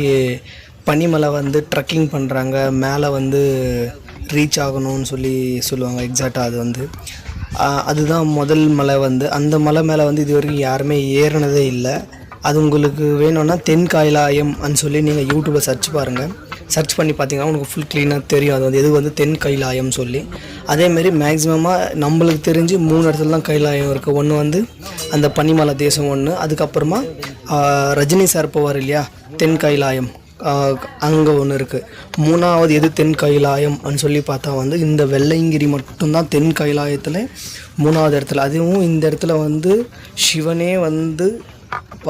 பனிமலை வந்து ட்ரக்கிங் பண்ணுறாங்க, மேலே வந்து ரீச் ஆகணும்னு சொல்லுவாங்க. எக்ஸாக்டாக அது வந்து அதுதான் முதல் மலை வந்து. அந்த மலை மேலே வந்து இது வரைக்கும் யாருமே ஏறினதே இல்லை. அது உங்களுக்கு வேணும்னா தென்கைலாயம் சொல்லி நீங்கள் யூடியூப்பில் சர்ச் பாருங்கள். சர்ச் பண்ணி பார்த்தீங்கன்னா உங்களுக்கு ஃபுல் க்ளீனாக தெரியும் அது வந்து எது வந்து தென்கைலாயம் சொல்லி. அதேமாரி மேக்ஸிமமாக நம்மளுக்கு தெரிஞ்சு 3 இடத்துல தான் கைலாயம் இருக்குது. ஒன்று வந்து அந்த பனிமலை தேசம் ஒன்று, அதுக்கப்புறமா ரஜினி சார் போவார் இல்லையா தென்கைலாயம், அங்கே ஒன்று இருக்குது. 3வது எது தென்கைலாயம் சொல்லி பார்த்தா வந்து இந்த வெள்ளையங்கிரி மட்டும்தான் தென்கைலாயத்தில் 3வது இடத்துல. அதுவும் இந்த இடத்துல வந்து சிவனே வந்து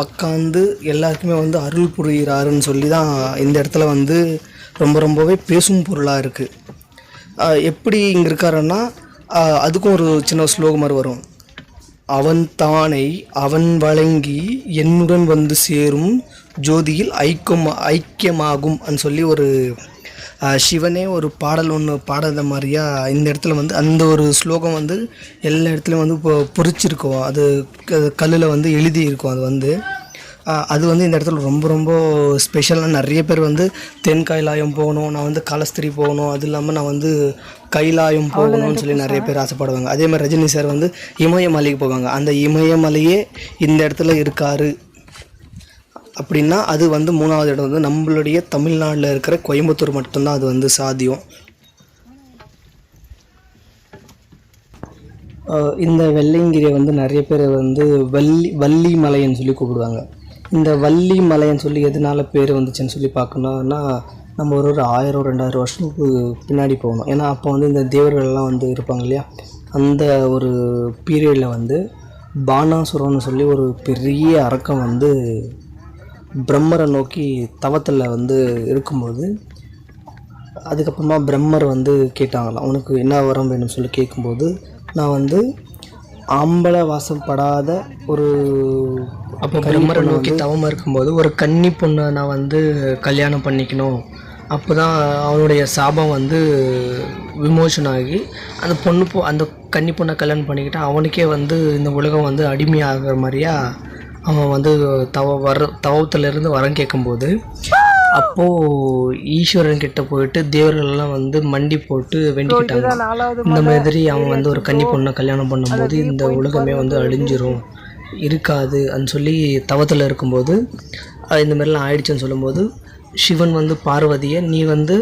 உக்காந்து எல்லாருக்குமே வந்து அருள் புரிகிறாருன்னு சொல்லி தான் இந்த இடத்துல வந்து ரொம்பவே பேசும் பொருளாக இருக்குது. எப்படி இங்கே இருக்காருன்னா அதுக்கும் ஒரு சின்ன ஸ்லோகம் மாதிரி வரும். அவன் தானை அவன் வழங்கி என்னுடன் வந்து சேரும் ஜோதியில் ஐக்கியமாகும் சொல்லி ஒரு சிவனே ஒரு பாடல் ஒன்று பாடாத மாதிரியா இந்த இடத்துல வந்து அந்த ஒரு ஸ்லோகம் வந்து எல்லா இடத்துலையும் வந்து இப்போ பொறிச்சிருக்கோம். அது கல்லில் வந்து எழுதியிருக்கும். அது வந்து இந்த இடத்துல ரொம்ப ஸ்பெஷலாக நிறைய பேர் வந்து தென் கைலாயம் போகணும், நான் வந்து காலஸ்திரி போகணும், அது இல்லாமல் நான் வந்து கைலாயம் போகணும்னு சொல்லி நிறைய பேர் ஆசைப்படுவாங்க. அதே மாதிரி ரஜினி சார் வந்து இமயமலைக்கு போவாங்க. அந்த இமயமலையே இந்த இடத்துல இருக்காரு அப்படின்னா அது வந்து 3வது இடம் வந்து நம்மளுடைய தமிழ்நாட்டில் இருக்கிற கோயம்புத்தூர் மட்டும்தான் அது வந்து சாத்தியம். இந்த வெள்ளையங்கிரியை வந்து நிறைய பேர் வந்து வள்ளி மலைன்னு சொல்லி கூப்பிடுவாங்க. இந்த வள்ளி மலைன்னு சொல்லி எதனால பேர் வந்துச்சுன்னு சொல்லி பார்க்கணுன்னா நம்ம ஒரு 1000-2000 வருஷத்துக்கு பின்னாடி போகணும். ஏன்னா அப்போ வந்து இந்த தேவர்கள்லாம் வந்து இருப்பாங்க இல்லையா, அந்த ஒரு பீரியடில் வந்து பானாசுரன்னு சொல்லி ஒரு பெரிய அரக்கன் வந்து பிரம்மரை நோக்கி தவத்தில் வந்து இருக்கும்போது, அதுக்கப்புறமா பிரம்மர் வந்து கேட்டாங்களாம், உனக்கு என்ன வரம் வேணும்னு சொல்லி கேட்கும்போது, நான் வந்து ஆம்பளை வாசப்படாத ஒரு அப்போ பிரம்மரை நோக்கி தவமாக இருக்கும்போது ஒரு கன்னி பொண்ணை நான் வந்து கல்யாணம் பண்ணிக்கணும், அப்போ தான் அவனுடைய சாபம் வந்து விமோசனம் ஆகி அந்த கன்னி பொண்ணை கல்யாணம் பண்ணிக்கிட்டால் அவனுக்கே வந்து இந்த உலகம் வந்து அடிமையாகிற மாதிரியா அவன் வந்து தவத்திலிருந்து வரம் கேட்கும்போது, அப்போது ஈஸ்வரன் கிட்ட போயிட்டு தேவர்கள்லாம் வந்து மண்டி போட்டு வேண்டிக்கிட்டாங்க. இந்த மாதிரி அவன் வந்து ஒரு கன்னி பொண்ணை கல்யாணம் பண்ணும்போது இந்த உலகமே வந்து அழிஞ்சிரும் இருக்காது சொல்லி தவத்தில் இருக்கும்போது இந்த மாதிரிலாம் ஆயிடுச்சுன்னு சொல்லும்போது, சிவன் வந்து பார்வதியை நீ வந்து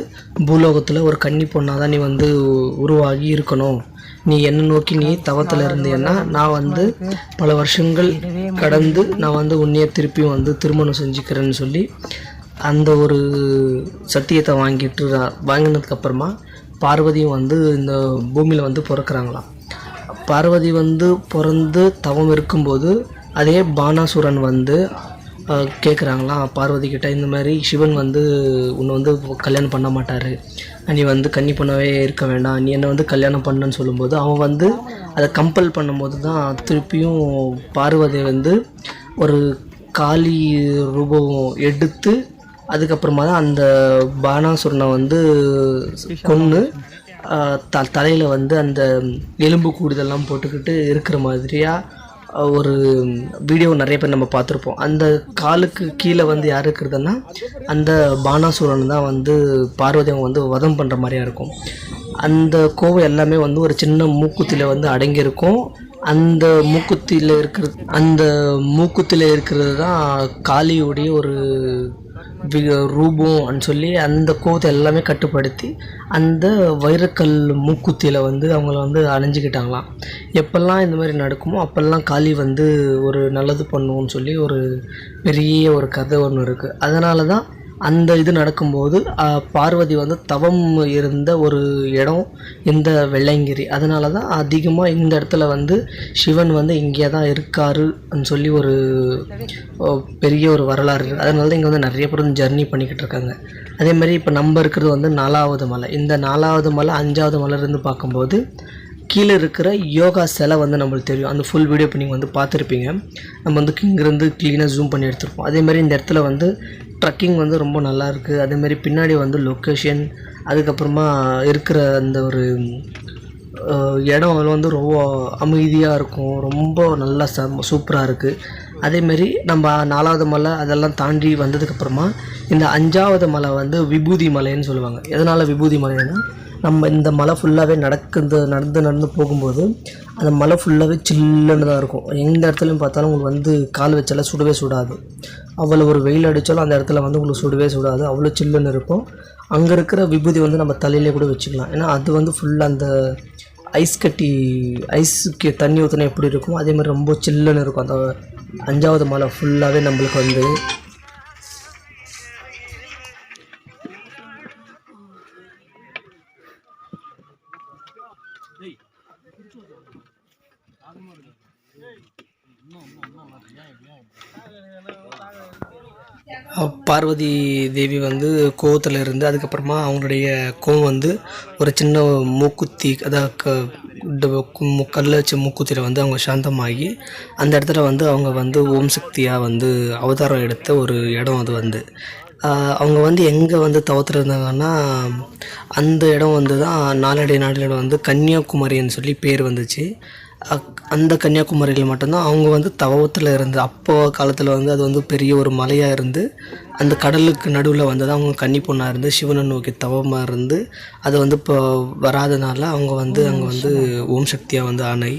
பூலோகத்தில் ஒரு கன்னி பொண்ணாக தான் நீ வந்து உருவாகி இருக்கணும், நீ என்னை நோக்கி நீ தவத்தில் இருந்தேன்னா நான் வந்து பல வருஷங்கள் கடந்து நான் வந்து உன்னைய திருப்பியும் வந்து திருமணம் செஞ்சுக்கிறேன்னு சொல்லி அந்த ஒரு சத்தியத்தை வாங்கினதுக்கப்புறமா பார்வதியும் வந்து இந்த பூமியில் வந்து பிறக்கிறாங்களாம். பார்வதி வந்து பிறந்து தவம் இருக்கும்போது அதே பானாசுரன் வந்து கேட்குறாங்களாம் பார்வதி கிட்ட, இந்த மாதிரி சிவன் வந்து உன்னை வந்து கல்யாணம் பண்ண மாட்டார், நீ வந்து கன்னி பொண்ணாவே இருக்க வேண்டாம், நீ என்னை வந்து கல்யாணம் பண்ணுன்னு சொல்லும்போது அவன் வந்து அதை கம்பல் பண்ணும்போது தான் திருப்பியும் பார்வதி வந்து ஒரு காளி ரூபம் எடுத்து அதுக்கப்புறமா தான் அந்த பானாசுரனை வந்து கொன்று தலையில் வந்து அந்த எலும்பு கூடுதெல்லாம் போட்டுக்கிட்டு இருக்கிற மாதிரியாக ஒரு வீடியோ நிறைய பேர் நம்ம பார்த்துருப்போம். அந்த காலுக்கு கீழே வந்து யார் இருக்கிறதுன்னா அந்த பானாசுரன் தான் வந்து பார்வதி அவங்க வந்து வதம் பண்ணுற மாதிரியா இருக்கும். அந்த கோவை எல்லாமே வந்து ஒரு சின்ன மூக்குத்தியில் வந்து அடங்கியிருக்கும். அந்த மூக்குத்தியில் இருக்கிறது தான் காளியுடைய ஒரு ரூபம் சொல்லி அந்த கோவத்தை எல்லாமே கட்டுப்படுத்தி அந்த வைரக்கல் மூக்குத்தியில் வந்து அவங்கள வந்து அணிஞ்சிக்கிட்டாங்களாம். எப்பெல்லாம் இந்த மாதிரி நடக்குமோ அப்போல்லாம் காளி வந்து ஒரு நல்லது பண்ணுவோன்னு சொல்லி ஒரு பெரிய ஒரு கதை ஒன்று இருக்குது. அதனால தான் அந்த இது நடக்கும்போது பார்வதி வந்து தவம் இருந்த ஒரு இடம் இந்த வெள்ளையங்கிரி. அதனால தான் அதிகமாக இந்த இடத்துல வந்து சிவன் வந்து இங்கே தான் இருக்காருன்னு சொல்லி ஒரு பெரிய ஒரு வரலாறு இருக்குது. அதனால தான் இங்கே வந்து நிறைய பேர் வந்து ஜர்னி பண்ணிக்கிட்டு இருக்காங்க. அதே மாதிரி இப்போ நம்ம இருக்கிறது வந்து 4வது மலை. இந்த 4வது மலை 5வது மலையிலேருந்து பார்க்கும்போது கீழே இருக்கிற யோகா சிலை வந்து நம்மளுக்கு தெரியும். அந்த ஃபுல் வீடியோ இப்போ நீங்கள் வந்து பார்த்துருப்பீங்க. நம்ம வந்து இங்கேருந்து க்ளீனாக ஜூம் பண்ணி எடுத்துருப்போம். அதேமாதிரி இந்த இடத்துல வந்து ட்ரக்கிங் வந்து ரொம்ப நல்லாயிருக்கு. அதேமாதிரி பின்னாடி வந்து லொக்கேஷன், அதுக்கப்புறமா இருக்கிற அந்த ஒரு இடம் வந்து ரொம்ப அமைதியாக இருக்கும், ரொம்ப நல்லா சூப்பராக இருக்குது. அதேமாரி நம்ம 4வது மலை அதெல்லாம் தாண்டி வந்ததுக்கப்புறமா இந்த 5வது மலை வந்து விபூதி மலைன்னு சொல்லுவாங்க. எதனால் விபூதி மலைன்னா, நம்ம இந்த மலை ஃபுல்லாகவே நடந்து போகும்போது அந்த மலை ஃபுல்லாகவே சில்லுன்னு தான் இருக்கும். எந்த இடத்துலையும் பார்த்தாலும் உங்களுக்கு வந்து கால் வச்சாலும் சுடவே சுடாது. அவ்வளோ ஒரு வெயில் அடித்தாலும் அந்த இடத்துல வந்து உங்களுக்கு சுடவே சுடாது, அவ்வளோ சில்லுன்னு இருக்கும். அங்கே இருக்கிற விபூதி வந்து நம்ம தலையிலே கூட வச்சுக்கலாம். ஏன்னா அது வந்து ஃபுல்லாக அந்த ஐஸுக்கு தண்ணி ஊற்றினா எப்படி இருக்கும் அதே மாதிரி ரொம்ப சில்லுன்னு இருக்கும். அந்த 5வது மலை ஃபுல்லாகவே நம்மளுக்கு வந்து பார்வதி தேவி வந்து கோவத்தில் இருந்து அதுக்கப்புறமா அவங்களுடைய கோவம் வந்து ஒரு சின்ன மூக்குத்தி, அதாவது கல்லை வச்ச மூக்குத்தியில் வந்து அவங்க சாந்தமாகி அந்த இடத்துல வந்து அவங்க வந்து ஓம் சக்தியாக வந்து அவதாரம் எடுத்த ஒரு இடம். அது வந்து அவங்க வந்து எங்கே வந்து தவத்தில் இருந்தாங்கன்னா அந்த இடம் வந்து தான் நாளடைவில் வந்து கன்னியாகுமரின்னு சொல்லி பேர் வந்துச்சு. அந்த கன்னியாகுமரியில் மட்டும்தான் அவங்க வந்து தவத்தில் இருந்து அப்போ காலத்தில் வந்து அது வந்து பெரிய ஒரு மலையாக இருந்து அந்த கடலுக்கு நடுவில் வந்து தான் அவங்க கன்னி பொண்ணாக இருந்து சிவனை நோக்கி தவமாக இருந்து அது வந்து இப்போ வராதனால அவங்க வந்து அங்கே வந்து ஓம் சக்தியாக வந்து ஆனை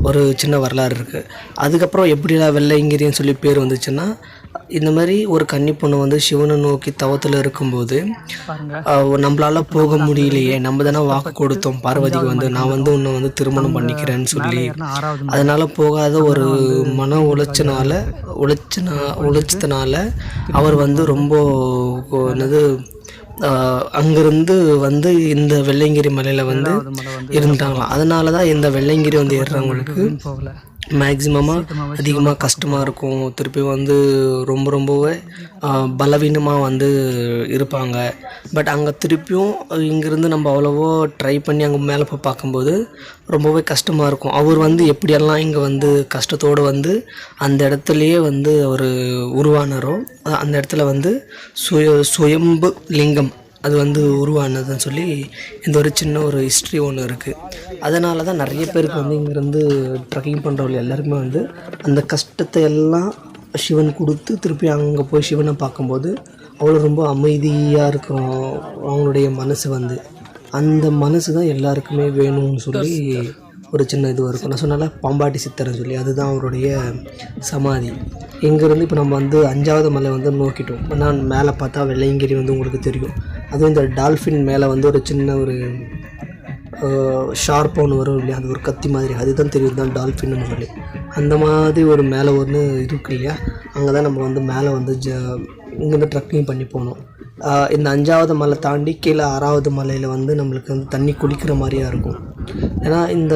ஒரு சின்ன வரலாறு இருக்குது. அதுக்கப்புறம் எப்படிலாம் வெள்ளையங்கிரின்னு சொல்லி பேர் வந்துச்சுன்னா, இந்த மாதிரி ஒரு கன்னி பொண்ணு வந்து சிவனை நோக்கி தவத்தில் இருக்கும்போது நம்மளால போக முடியலையே, நம்ம தானே வாக்கு கொடுத்தோம் பார்வதிக்கு வந்து நான் வந்து உன்னை வந்து திருமணம் பண்ணிக்கிறேன்னு சொல்லி, அதனால் போகாத ஒரு மன உளைச்சதுனால அவர் வந்து ரொம்ப என்னது அங்கேருந்து வந்து இந்த வெள்ளையங்கிரி மலையில் வந்து இருந்துட்டாங்களாம். அதனால தான் இந்த வெள்ளையங்கிரி வந்து ஏறுறவங்களுக்கு மேக்ஸிமமாக அதிகமாக கஷ்டமாக இருக்கும். திருப்பி வந்து ரொம்பவே பலவீனமாக வந்து இருப்பாங்க. பட் அங்கே திருப்பியும் இங்கேருந்து நம்ம அவ்வளவோ ட்ரை பண்ணி அங்கே மேலே போய் பார்க்கும்போது ரொம்பவே கஷ்டமாக இருக்கும். அவர் வந்து எப்படியெல்லாம் இங்கே வந்து கஷ்டத்தோடு வந்து அந்த இடத்துலையே வந்து அவர் உருவானாரோ அந்த இடத்துல வந்து சுயம்பு லிங்கம் அது வந்து உருவானதுன்னு சொல்லி இந்த ஒரு சின்ன ஒரு ஹிஸ்ட்ரி ஒன்று இருக்குது. அதனால தான் நிறைய பேருக்கு வந்து இங்கேருந்து ட்ரெக்கிங் பண்ணுறவங்க எல்லாருமே வந்து அந்த கஷ்டத்தை எல்லாம் சிவன் கொடுத்து திருப்பி அங்கே போய் சிவனை பார்க்கும்போது அவ்வளோ ரொம்ப அமைதியாக இருக்கும் அவங்களுடைய மனசு வந்து. அந்த மனசு தான் எல்லாருக்குமே வேணும்னு சொல்லி ஒரு சின்ன இது இருக்கும். நான் சொன்னால பாம்பாட்டி சித்தர்னு சொல்லி அதுதான் அவருடைய சமாதி. இங்கேருந்து இப்போ நம்ம வந்து 5வது மலை வந்து நோக்கிட்டோம். ஆனால் மேலே பார்த்தா வெள்ளையங்கிரி வந்து உங்களுக்கு தெரியும். அதுவும் இந்த டால்ஃபின் மேலே வந்து ஒரு சின்ன ஒரு ஷார்ப் ஒன்று வரும் இல்லையா, அது ஒரு கத்தி மாதிரி, அதுதான் தெரியும் தான் டால்ஃபின்னு சொல்லி. அந்த மாதிரி ஒரு மேலே ஒன்று இருக்கு இல்லையா, அங்கே தான் நம்ம வந்து மேலே வந்து இங்கேருந்து ட்ரக்கிங் பண்ணி போனோம். இந்த 5வது மலை தாண்டி கீழே 6வது மலையில் வந்து நம்மளுக்கு வந்து தண்ணி குளிக்கிற மாதிரியாக இருக்கும். ஏன்னா இந்த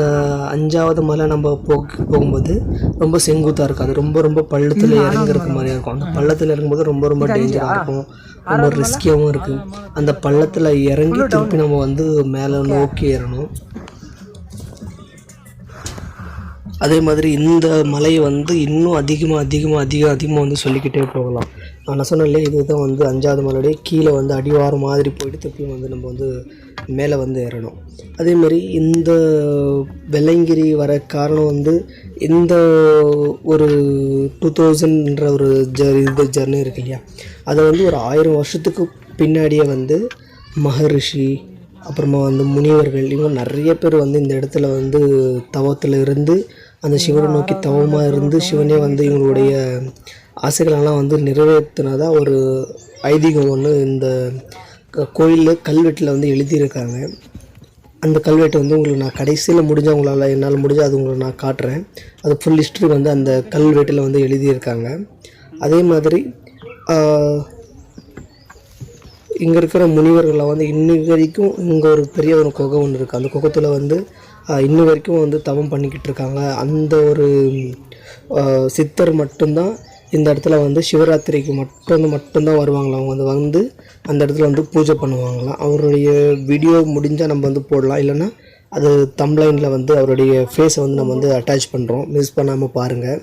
5வது மலை நம்ம போகும்போது ரொம்ப செங்குத்தாக இருக்கும். அது ரொம்ப பள்ளத்தில் இறங்குறதுக்கு மாதிரியாக இருக்கும். அந்த பள்ளத்தில் இறங்கும்போது ரொம்ப டேஞ்சராக இருக்கும், ரொம்ப ரிஸ்கியாகவும் இருக்குது. அந்த பள்ளத்தில் இறங்கி திருப்பி நம்ம வந்து மேலே நோக்கி ஏறணும். அதே மாதிரி இந்த மலையை வந்து இன்னும் அதிகமாக வந்து சொல்லிக்கிட்டே போகலாம். நான் சொன்னேன் இல்லையா, இதுதான் வந்து 5வது மலையுடைய கீழே வந்து அடிவாரம் மாதிரி போயிட்டு திருப்பியும் வந்து நம்ம வந்து மேலே வந்து ஏறணும். அதேமாதிரி இந்த வெள்ளையங்கிரி வர காரணம் வந்து இந்த ஒரு 2000ன்ற ஒரு ஜர்னி இருக்கு இல்லையா, அதை வந்து ஒரு 1000 வருஷத்துக்கு பின்னாடியே வந்து மகரிஷி அப்புறமா வந்து முனிவர்கள் இவங்க நிறைய பேர் வந்து இந்த இடத்துல வந்து தவத்தில் இருந்து அந்த சிவனை நோக்கி தவமாக இருந்து சிவனே வந்து இவங்களுடைய ஆசைகளெல்லாம் வந்து நிறைவேற்றினதா ஒரு ஐதீகம் ஒன்று இந்த கோயிலில் கல்வெட்டில் வந்து எழுதியிருக்காங்க. அந்த கல்வெட்டு வந்து உங்களுக்கு நான் கடைசியில் முடிஞ்சவங்களால் என்னால் முடிஞ்சால் அது உங்களுக்கு நான் காட்டுறேன். அது ஃபுல் ஹிஸ்ட்ரி வந்து அந்த கல்வெட்டில் வந்து எழுதியிருக்காங்க. அதே மாதிரி இங்கே இருக்கிற முனிவர்களை வந்து இன்னைக்கு வரைக்கும் இங்கே ஒரு பெரிய ஒரு குகை ஒன்று இருக்குது. அந்த குகத்தில் வந்து இன்ன வரைக்கும் வந்து தவம் பண்ணிக்கிட்டு இருக்காங்க. அந்த ஒரு சித்தர் மட்டும்தான் இந்த இடத்துல வந்து சிவராத்திரிக்கு மட்டும்தான் வருவாங்களாம். அவங்க வந்து அந்த இடத்துல வந்து பூஜை பண்ணுவாங்களாம். அவருடைய வீடியோ முடிஞ்சால் நம்ம வந்து போடலாம், இல்லைன்னா அது தம்ப்லைனில் வந்து அவருடைய ஃபேஸை வந்து நம்ம வந்து அட்டாச் பண்ணுறோம், மிஸ் பண்ணாமல் பாருங்கள்.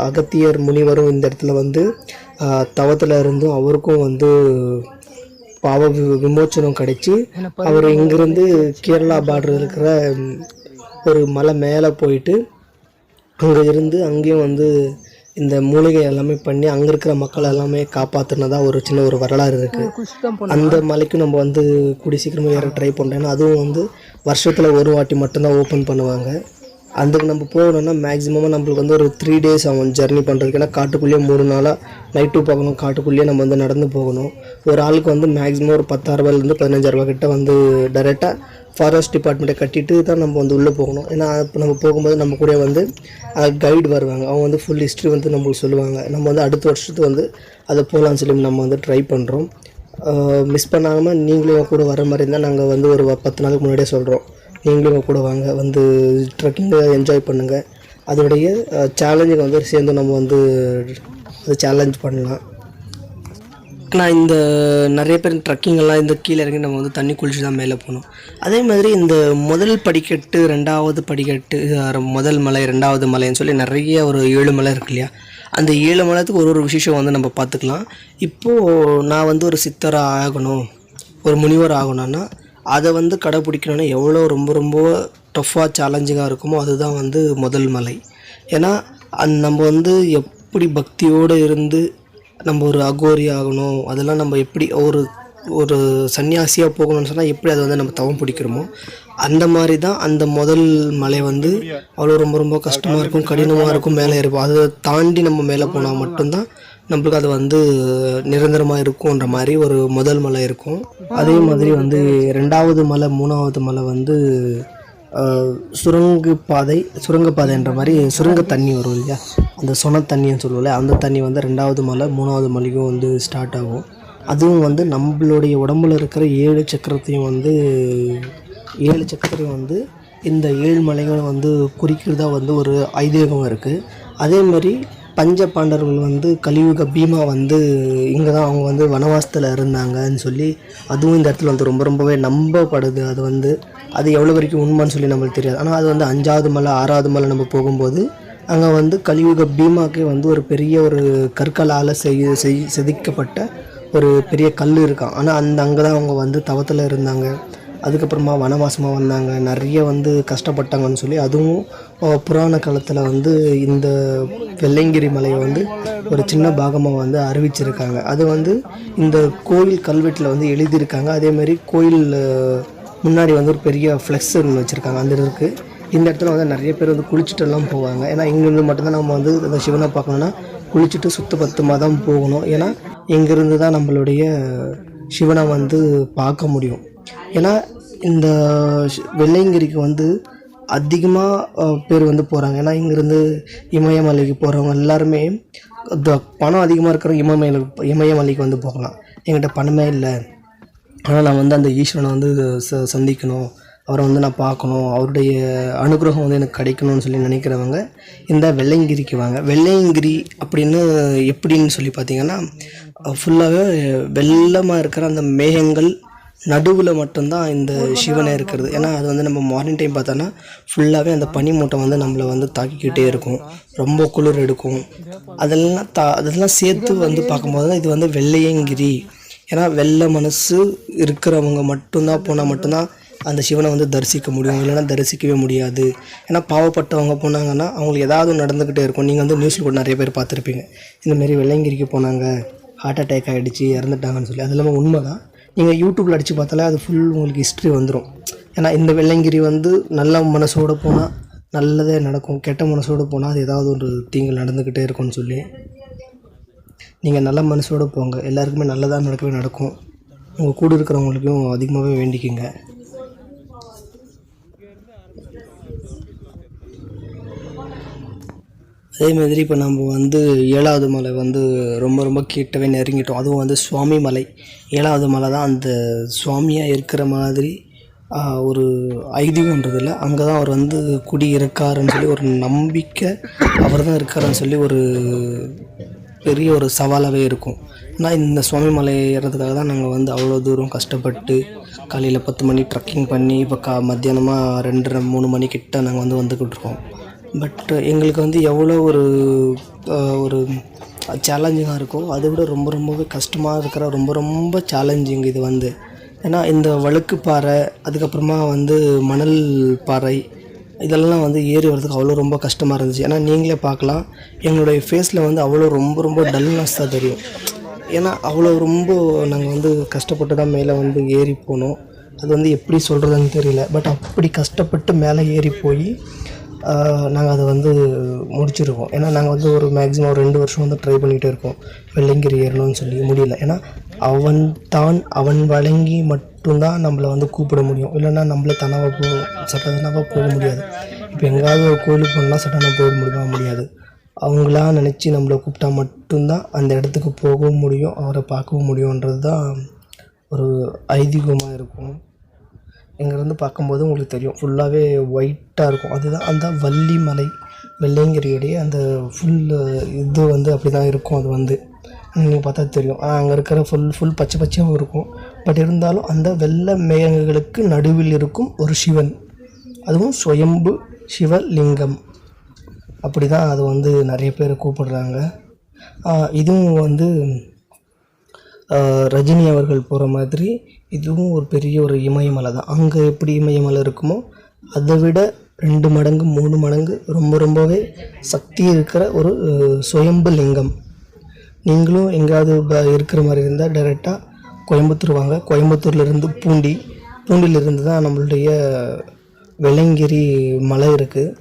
அகத்தியர் முனிவரும் இந்த இடத்துல வந்து தவத்தில் இருந்தும் அவருக்கும் வந்து பாவ விமோச்சனம் கிடைச்சி அவர் இங்கேருந்து கேரளா பார்டர் இருக்கிற ஒரு மலை மேலே போயிட்டு அங்கே இருந்து அங்கேயும் வந்து இந்த மூலிகை எல்லாமே பண்ணி அங்கே இருக்கிற மக்கள் எல்லாமே காப்பாற்றுனதா ஒரு சின்ன ஒரு வரலாறு இருக்குது. அந்த மலைக்கும் நம்ம வந்து கூடி சீக்கிரமாக ஏற ட்ரை பண்ணுறோம். ஏன்னா அதுவும் வந்து வருஷத்தில் ஒரு வாட்டி மட்டும்தான் ஓப்பன் பண்ணுவாங்க. அதுக்கு நம்ம போகணுன்னா மேக்ஸிமமாக நம்மளுக்கு வந்து ஒரு 3 days ஆகும் ஜர்னி பண்ணுறதுக்கு. ஏன்னா காட்டுக்குள்ளேயே 3 நாளாக நைட்டு பார்க்கணும், காட்டுக்குள்ளேயே நம்ம வந்து நடந்து போகணும். ஒரு ஆளுக்கு வந்து மேக்ஸிமம் ஒரு 10,000 15,000 கிட்ட வந்து டைரெக்டாக ஃபாரஸ்ட் டிபார்ட்மெண்ட்டை கட்டிட்டு தான் நம்ம வந்து உள்ளே போகணும். ஏன்னா இப்போ நம்ம போகும்போது நம்ம கூட வந்து கைடு வருவாங்க. அவங்க வந்து ஃபுல் ஹிஸ்ட்ரி வந்து நம்மளுக்கு சொல்லுவாங்க. நம்ம வந்து அடுத்த வருஷத்துக்கு வந்து அதை போகலான்னு சொல்லி நம்ம வந்து ட்ரை பண்ணுறோம். மிஸ் பண்ணாமல் நீங்களும் கூட வர மாதிரி இருந்தால் நாங்கள் வந்து ஒரு 10 நாளுக்கு முன்னாடியே சொல்கிறோம். நீங்களும் கூட வாங்க, வந்து ட்ரெக்கிங்கை என்ஜாய் பண்ணுங்கள். அதோடைய சேலஞ்சுக்கு வந்து சேர்ந்து நம்ம வந்து அது சேலஞ்ச் பண்ணலாம். ஆனால் இந்த நிறைய பேர் ட்ரக்கிங்கெல்லாம் இந்த கீழே இறங்கி நம்ம வந்து தண்ணி குளிச்சு தான் மேலே போகணும். அதே மாதிரி இந்த முதல் படிக்கட்டு, 2வது படிக்கட்டு, முதல் மலை, 2வது மலைன்னு சொல்லி நிறைய ஒரு 7 மலை இருக்கு இல்லையா? அந்த 7 மலைத்துக்கு ஒரு விசேஷம் வந்து நம்ம பார்த்துக்கலாம். இப்போது நான் வந்து ஒரு சித்தராக ஆகணும், ஒரு முனிவர் ஆகணும்னா அதை வந்து கடைப்பிடிக்கணும்னா எவ்வளோ ரொம்ப ரொம்ப டஃப்பாக சேலஞ்சிங்காக இருக்குமோ அதுதான் வந்து முதல் மலை. ஏன்னா நம்ம வந்து எப்படி பக்தியோடு இருந்து நம்ம ஒரு அகோரி ஆகணும், அதெல்லாம் நம்ம எப்படி ஒரு சன்னியாசியாக போகணும்னு சொன்னால் எப்படி அதை வந்து நம்ம தவம் பிடிக்கிறோமோ அந்த மாதிரி தான் அந்த முதல் மலை வந்து அவ்வளோ ரொம்ப ரொம்ப கஷ்டமாக இருக்கும், கடினமாக இருக்கும், மேலே இருக்கும். அதை தாண்டி நம்ம மேலே போனால் மட்டும்தான் நம்மளுக்கு அது வந்து நிரந்தரமாக இருக்குன்ற மாதிரி ஒரு முதல் மலை இருக்கும். அதே மாதிரி வந்து 2வது மலை, 3வது மலை வந்து சுரங்கப்பாதைன்ற மாதிரி சுரங்க தண்ணி வரும் இல்லையா? அந்த சொன தண்ணின்னு சொல்லுவோம்ல, அந்த தண்ணி வந்து 2வது மலை 3வது மலைக்கும் வந்து ஸ்டார்ட் ஆகும். அதுவும் வந்து நம்மளுடைய உடம்புல இருக்கிற 7 சக்கரத்தையும் வந்து இந்த 7 மலைகளை வந்து குறிக்கிறதா வந்து ஒரு ஐதீகம் இருக்குது. அதே மாதிரி பஞ்ச பாண்டவர்கள் வந்து கலியுக பீமா வந்து இங்கே தான் அவங்க வந்து வனவாசத்தில் இருந்தாங்கன்னு சொல்லி அதுவும் இந்த இடத்துல வந்து ரொம்பவே நம்பப்படுது. அது எவ்வளோ வரைக்கும் உண்மைன்னு சொல்லி நம்மளுக்கு தெரியாது. ஆனால் அது வந்து 5வது மலை 6வது மலை நம்ம போகும்போது அங்கே வந்து கலியுக பீமாக்கே வந்து ஒரு பெரிய ஒரு கற்களால் செதுக்கப்பட்ட ஒரு பெரிய கல் இருக்கான். ஆனால் அங்கே தான் அவங்க வந்து தவத்தில் இருந்தாங்க. அதுக்கப்புறமா வனவாசமாக வந்தாங்க, நிறைய வந்து கஷ்டப்பட்டாங்கன்னு சொல்லி அதுவும் புராண காலத்தில் வந்து இந்த வெள்ளையங்கிரி மலையை வந்து ஒரு சின்ன பாகமாக வந்து அறிவிச்சிருக்காங்க. அது வந்து இந்த கோயில் கல்வெட்டில் வந்து எழுதியிருக்காங்க. அதேமாதிரி கோயில் முன்னாடி வந்து ஒரு பெரிய ஃப்ளெக்ஸ் வச்சுருக்காங்க. அந்த இருக்குது இந்த இடத்துல வந்து நிறைய பேர் வந்து குளிச்சுட்டெல்லாம் போவாங்க. ஏன்னா இங்கேருந்து மட்டும்தான் நம்ம வந்து அந்த சிவனை பார்க்கணுன்னா குளிச்சுட்டு சுத்தபத்தமாக தான் போகணும். ஏன்னா இங்கேருந்து தான் நம்மளுடைய சிவனை வந்து பார்க்க முடியும். ஏன்னா இந்த வெள்ளையங்கிரிக்கு வந்து அதிகமாக பேர் வந்து போகிறாங்க. ஏன்னா இங்கேருந்து இமயமலைக்கு போகிறவங்க எல்லாருமே பணம் அதிகமாக இருக்கிற இமயமலைக்கு வந்து போகலாம். என்கிட்ட பணமே இல்லை, ஆனால் நான் வந்து அந்த ஈஸ்வரனை வந்து சந்திக்கணும், அவரை வந்து நான் பார்க்கணும், அவருடைய அனுகிரகம் வந்து எனக்கு கிடைக்கணும்னு சொல்லி நினைக்கிறவங்க இந்த வெள்ளையங்கிரிக்கு வாங்க. வெள்ளையங்கிரி எப்படின்னு சொல்லி பார்த்தீங்கன்னா ஃபுல்லாகவே வெள்ளமாக இருக்கிற அந்த மேகங்கள் நடுவில் மட்டும்தான் இந்த சிவனே இருக்கிறது. ஏன்னா அது வந்து நம்ம மார்னிங் டைம் பார்த்தோன்னா ஃபுல்லாகவே அந்த பனி மூட்டை வந்து நம்மளை வந்து தாக்கிக்கிட்டே இருக்கும், ரொம்ப குளிர் எடுக்கும். அதெல்லாம் சேர்த்து வந்து பார்க்கும்போது தான் இது வந்து வெள்ளையங்கிரி. ஏன்னா வெள்ளை மனசு இருக்கிறவங்க மட்டும்தான் போனால் மட்டும்தான் அந்த சிவனை வந்து தரிசிக்க முடியும், இல்லைன்னா தரிசிக்கவே முடியாது. ஏன்னா பாவப்பட்டவங்க போனாங்கன்னா அவங்களுக்கு ஏதாவது நடந்துக்கிட்டே இருக்கும். நீங்கள் வந்து நியூஸில் கூட நிறைய பேர் பார்த்துருப்பீங்க, இந்தமாரி வெள்ளையங்கிரிக்கு போனாங்க, ஹார்ட் அட்டாக் ஆகிடுச்சு, இறந்துட்டாங்கன்னு சொல்லி. அது இல்லாமல் உண்மை தான். நீங்கள் யூடியூப்பில் அடித்து பார்த்தாலே அது ஃபுல் உங்களுக்கு ஹிஸ்ட்ரி வந்துடும். ஏன்னா இந்த வெள்ளையங்கிரி வந்து நல்ல மனசோடு போனால் நல்லதே நடக்கும், கெட்ட மனசோடு போனால் அது ஏதாவது ஒரு தீங்கு நடந்துக்கிட்டே இருக்கும்னு சொல்லி. நீங்கள் நல்ல மனசோடு போங்க, எல்லாருக்குமே நல்லதாக நடக்கும். உங்கள் கூட இருக்கிறவங்களுக்கும் அதிகமாகவே வேண்டிக்குங்க. அதே மாதிரி இப்போ நம்ம வந்து 7வது மலை வந்து ரொம்ப ரொம்ப கிட்டவே நெருங்கிட்டோம். அதுவும் வந்து சுவாமி மலை. 7வது மலை தான் அந்த சுவாமியாக இருக்கிற மாதிரி ஒரு ஐதீகம்ன்றதில்ல, அங்கே தான் அவர் வந்து குடி இருக்காருன்னு சொல்லி ஒரு நம்பிக்கை, அவர் தான் இருக்காருன்னு சொல்லி ஒரு பெரிய ஒரு சவாலாகவே இருக்கும். ஆனால் இந்த சுவாமி மலை ஏறதுக்காக தான் நாங்கள் வந்து அவ்வளோ தூரம் கஷ்டப்பட்டு காலையில் 10 மணி ட்ரக்கிங் பண்ணி இப்போ மத்தியானமாக 2:30-3 மணிக்கிட்ட நாங்கள் வந்து வந்துக்கிட்டு இருக்கோம். பட் எங்களுக்கு வந்து எவ்வளோ ஒரு சேலஞ்சிங்காக இருக்கும், அதை விட ரொம்பவே கஷ்டமாக இருக்கிற ரொம்ப சேலஞ்சிங் இது வந்து. ஏன்னா இந்த வழுக்கு பாறை, அதுக்கப்புறமா வந்து மணல் பாறை, இதெல்லாம் வந்து ஏறி வரதுக்கு அவ்வளோ ரொம்ப கஷ்டமாக இருந்துச்சு. ஏன்னா நீங்களே பார்க்கலாம், எங்களுடைய ஃபேஸில் வந்து அவ்வளோ ரொம்ப டல்னஸ் தான் தெரியும். ஏன்னா அவ்வளோ ரொம்ப நாங்கள் வந்து கஷ்டப்பட்டு தான் மேலே வந்து ஏறி போனோம். அது வந்து எப்படி சொல்கிறதுன்னு தெரியல. பட் அப்படி கஷ்டப்பட்டு மேலே ஏறி போய் நாங்கள் அதை வந்து முடிச்சிருக்கோம். ஏன்னா நாங்கள் வந்து ஒரு மேக்ஸிமம் ஒரு 2 வருஷம் வந்து ட்ரை பண்ணிகிட்டே இருக்கோம் வெள்ளைங்கிரி ஏறணும்னு சொல்லி, முடியல. ஏன்னா அவன் வழங்கி மட்டும்தான் நம்மளை வந்து கூப்பிட முடியும். இல்லைன்னா நம்மளே சட்டனாக போக முடியாது. இப்போ எங்கேயாவது ஒரு கோயிலுக்கு போனால் சட்டனாக போக முடியாது. அவங்களா நினச்சி நம்மளை கூப்பிட்டா மட்டும்தான் அந்த இடத்துக்கு போகவும் முடியும், அவரை பார்க்கவும் முடியுன்றது தான் ஒரு ஐதீகமாக இருக்கும். இங்கேருந்து பார்க்கும்போது உங்களுக்கு தெரியும், ஃபுல்லாகவே ஒயிட்டாக இருக்கும். அதுதான் அந்த வள்ளி மலை வெள்ளையங்கிரியுடைய அந்த ஃபுல் இது வந்து அப்படி தான் இருக்கும். அது வந்து நீங்கள் பார்த்தா தெரியும். அங்கே இருக்கிற ஃபுல் பச்சை பச்சையாகவும் இருக்கும். பட் இருந்தாலும் அந்த வெள்ளை மேகங்களுக்கு நடுவில் இருக்கும் ஒரு சிவன், அதுவும் சுயம்பு சிவலிங்கம். அப்படி தான் அது வந்து நிறைய பேர் கூப்பிடுறாங்க. இதுவும் வந்து ரஜினி அவர்கள் போகிற மாதிரி இதுவும் ஒரு பெரிய ஒரு இமயமலை தான். அங்கே எப்படி இமயமலை இருக்குமோ அதை விட 2 மடங்கு 3 மடங்கு ரொம்பவே சக்தி இருக்கிற ஒரு சுயம்பு லிங்கம். நீங்களும் எங்கேயாவது இருக்கிற மாதிரி இருந்தால் டைரெக்டாக கோயம்புத்தூர் வாங்க. கோயம்புத்தூர்லேருந்து பூண்டிலிருந்து தான் நம்மளுடைய வெள்ளையங்கிரி மலை இருக்குது.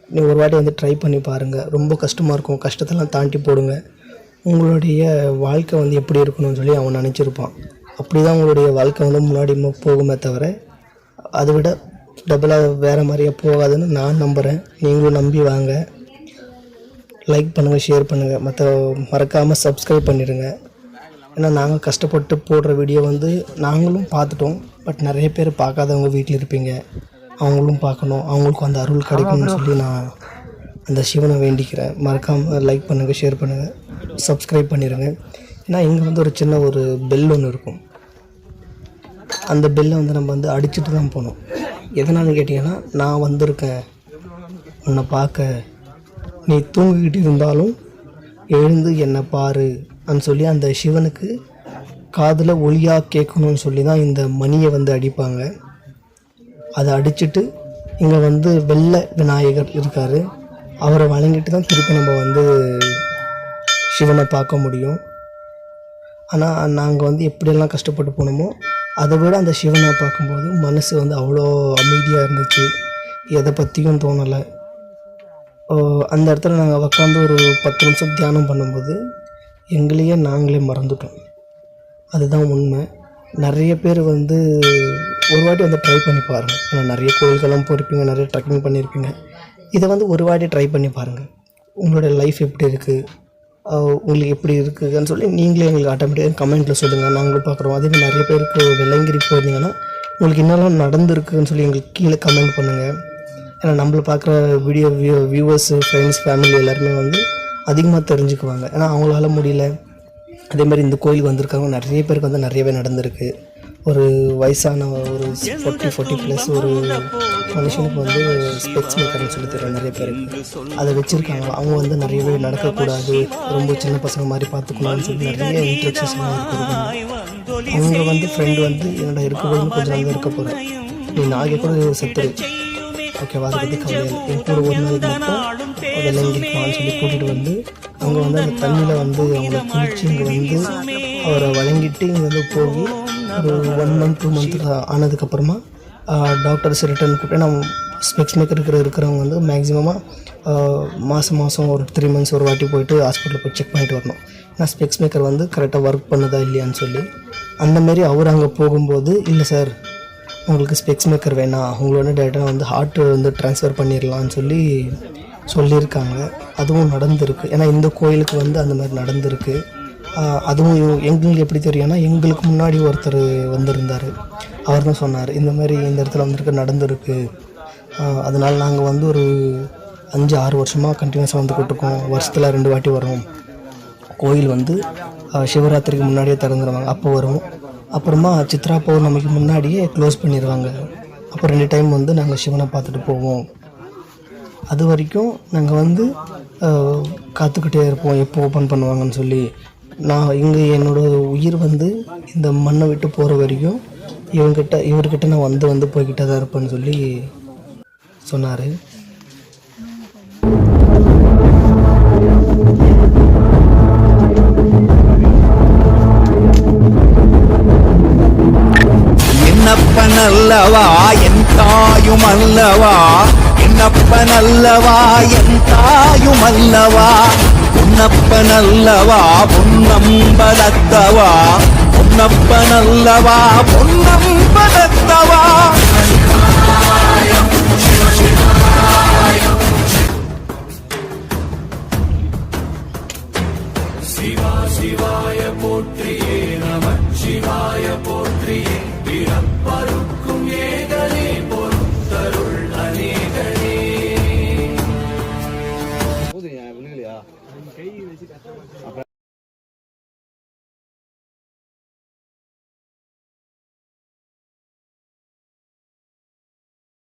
நீங்கள் ஒரு வாட்டி வந்து ட்ரை பண்ணி பாருங்கள். ரொம்ப கஷ்டமாக இருக்கும். கஷ்டத்தெல்லாம் தாண்டி போடுங்க. உங்களுடைய வாழ்க்கை வந்து எப்படி இருக்கணும்னு சொல்லி அவன் நினச்சிருப்பான். அப்படி தான் உங்களுடைய வாழ்க்கை வந்து முன்னாடி போகுமே தவிர அதை விட டபுளாக வேறு மாதிரியே போகாதுன்னு நான் நம்புகிறேன். நீங்களும் நம்பி வாங்க. லைக் பண்ணுங்கள், ஷேர் பண்ணுங்கள், மறக்காமல் சப்ஸ்கிரைப் பண்ணிடுங்க. ஏன்னா நாங்கள் கஷ்டப்பட்டு போடுற வீடியோ வந்து நாங்களும் பார்த்துட்டோம். பட் நிறைய பேர் பார்க்காதவங்க வீட்டில் இருப்பீங்க, அவங்களும் பார்க்கணும், அவங்களுக்கும் அந்த அருள் கிடைக்கணும்னு சொல்லி நான் அந்த சிவனை வேண்டிக்கிறேன். மறக்காமல் லைக் பண்ணுங்கள், ஷேர் பண்ணுங்கள், சப்ஸ்கிரைப் பண்ணிடுங்க. ஏன்னா இங்கே வந்து ஒரு சின்ன ஒரு பெல் ஒன்று இருக்கும். அந்த பெல்லை வந்து நம்ம வந்து அடிச்சுட்டு தான் போகணும். எதனாலும் கேட்டிங்கன்னா, நான் வந்திருக்கேன் உன்னை பார்க்க, நீ தூங்கிக்கிட்டு இருந்தாலும் எழுந்து என்னை பாரு அப்படின்னு சொல்லி அந்த சிவனுக்கு காதில் ஒளியாக கேட்கணும்னு சொல்லி தான் இந்த மணியை வந்து அடிப்பாங்க. அதை அடிச்சுட்டு இங்கே வந்து வெள்ளை விநாயகர் இருக்கார், அவரை வணங்கிட்டு தான் திருப்பி நம்ம வந்து சிவனை பார்க்க முடியும். ஆனால் நாங்கள் வந்து எப்படியெல்லாம் கஷ்டப்பட்டு போனோமோ அதை விட அந்த சிவனை பார்க்கும்போது மனசு வந்து அவ்வளோ அமைதியாக இருந்துச்சு. எதை பற்றியும் தோணலை. அந்த இடத்துல நாங்கள் உட்காந்து ஒரு 10 நிமிஷம் தியானம் பண்ணும்போது எங்களையே நாங்களே மறந்துட்டோம். அதுதான் உண்மை. நிறைய பேர் வந்து ஒரு வாட்டி வந்து ட்ரை பண்ணி பாருங்கள். ஏன்னா நிறைய கோயில்களும் போயிருப்பீங்க, நிறைய ட்ரெக்கிங் பண்ணியிருப்பீங்க. இதை வந்து ஒரு வாட்டி ட்ரை பண்ணி பாருங்கள். உங்களோட லைஃப் எப்படி இருக்குது, உங்களுக்கு எப்படி இருக்குதுன்னு சொல்லி நீங்களே எங்களுக்கு ஆட்டோமேட்டிக்காக கமெண்ட்டில் சொல்லுங்கள், நாங்களும் பார்க்குறோம். அதே மாதிரி நிறைய பேருக்கு வெள்ளையங்கிரி போயிருந்தீங்கன்னா உங்களுக்கு என்னெல்லாம் நடந்துருக்குன்னு சொல்லி எங்களுக்கு கீழே கமெண்ட் பண்ணுங்கள். ஏன்னா நம்மளை பார்க்குற வியூவர்ஸு, ஃப்ரெண்ட்ஸ், ஃபேமிலி எல்லாருமே வந்து அதிகமாக தெரிஞ்சுக்குவாங்க. ஏன்னா அவங்களால முடியல. அதே மாதிரி இந்த கோயிலுக்கு வந்திருக்காங்க நிறைய பேருக்கு வந்து நிறையவே நடந்திருக்கு. ஒரு வயசான ஒரு 40+ ஒரு மனுஷனுக்கு வந்து ஸ்பெக்ஸ் மேக்கர்னு சொல்லி தெரியும் நிறைய பேருக்கு. அதை வச்சுருக்காங்க. அவங்க வந்து நிறையவே நடக்கக்கூடாது, ரொம்ப சின்ன பசங்க மாதிரி பார்த்துக்கணும்னு சொல்லி நிறைய இன்ட்ரெக்ஷன்ஸ்லாம் கொடுக்குறாங்க. அவங்க வந்து ஃப்ரெண்டு வந்து என்னோட இருக்கும்போது கொஞ்சம் நாள் இருக்க போகிறேன், நீ நாளைக்கு கூட செத்துரு, ஓகேவா, அதை பற்றி கவலை இல்லை, என் கூட ஒரு நாளைக்கு மட்டும் வெள்ளையங்கிரி போகலான்னு சொல்லி கூட்டிகிட்டு வந்து அங்கே வந்து அந்த தண்ணியில் வந்து அவங்கள குளிச்சு இங்கே வந்து அவரை வழங்கிட்டு இங்கே வந்து போய் ஒரு 1 month 2 month ஆனதுக்கப்புறமா டாக்டர்ஸ் ரிட்டர்ன் கூப்பிட்டு நம்ம ஸ்பெக்ஸ் மேக்கர் இருக்கிறவங்க வந்து மேக்ஸிமமாக மாதம் ஒரு 3 months ஒரு வாட்டி போயிட்டு ஹாஸ்பிட்டலில் போய் செக் பண்ணிட்டு வரணும். ஏன்னா ஸ்பெக்ஸ் மேக்கர் வந்து கரெக்டாக ஒர்க் பண்ணுதா இல்லையான்னு சொல்லி. அந்தமாரி அவர் அங்கே போகும்போது, இல்லை சார் உங்களுக்கு ஸ்பெக்ஸ் மேக்கர் வேணாம், உங்களோட டேரெக்டாக வந்து ஹார்ட் வந்து ட்ரான்ஸ்ஃபர் பண்ணிடலான்னு சொல்லியிருக்காங்க. அதுவும் நடந்திருக்கு. ஏன்னா இந்த கோயிலுக்கு வந்து அந்த மாதிரி நடந்திருக்கு. அதுவும் எங்களுக்கு எப்படி தெரியும்னா, எங்களுக்கு முன்னாடி ஒருத்தர் வந்திருந்தார், அவர் தான் சொன்னார் இந்த மாதிரி இந்த இடத்துல வந்துருக்கு நடந்திருக்கு. அதனால் நாங்கள் வந்து ஒரு 5-6 வருஷமாக கண்டினியூஸாக வந்துக்கிட்டு இருக்கோம். வருஷத்தில் 2 வாட்டி வரும். கோயில் வந்து சிவராத்திரிக்கு முன்னாடியே திறந்துடுவாங்க, அப்போ வரும். அப்புறமா சித்ரா பௌர்ணமிக்கு முன்னாடியே க்ளோஸ் பண்ணிடுவாங்க. அப்போ 2 டைம் வந்து நாங்கள் சிவனை பார்த்துட்டு போவோம். அது வரைக்கும் நாங்கள் வந்து காத்துக்கிட்டே இருப்போம் எப்போ ஓப்பன் பண்ணுவாங்கன்னு சொல்லி. நான் இங்கே என்னோடய உயிர் வந்து இந்த மண்ணை விட்டு போகிற வரைக்கும் இவர்கிட்ட நான் வந்து போய்கிட்டே தான் இருப்பேன்னு சொல்லி சொன்னார். அல்லவா என் தாயும் அல்லவா என்னப்பன் அல்லவா என் தாயும் அல்லவா உன்னப்பன் அல்லவா பொன்னம்பலத்தவா உன்னப்பன் அல்லவா பொன்னம்பலத்தவா சிவாய போற்றியே நம சிவாய போற்றியே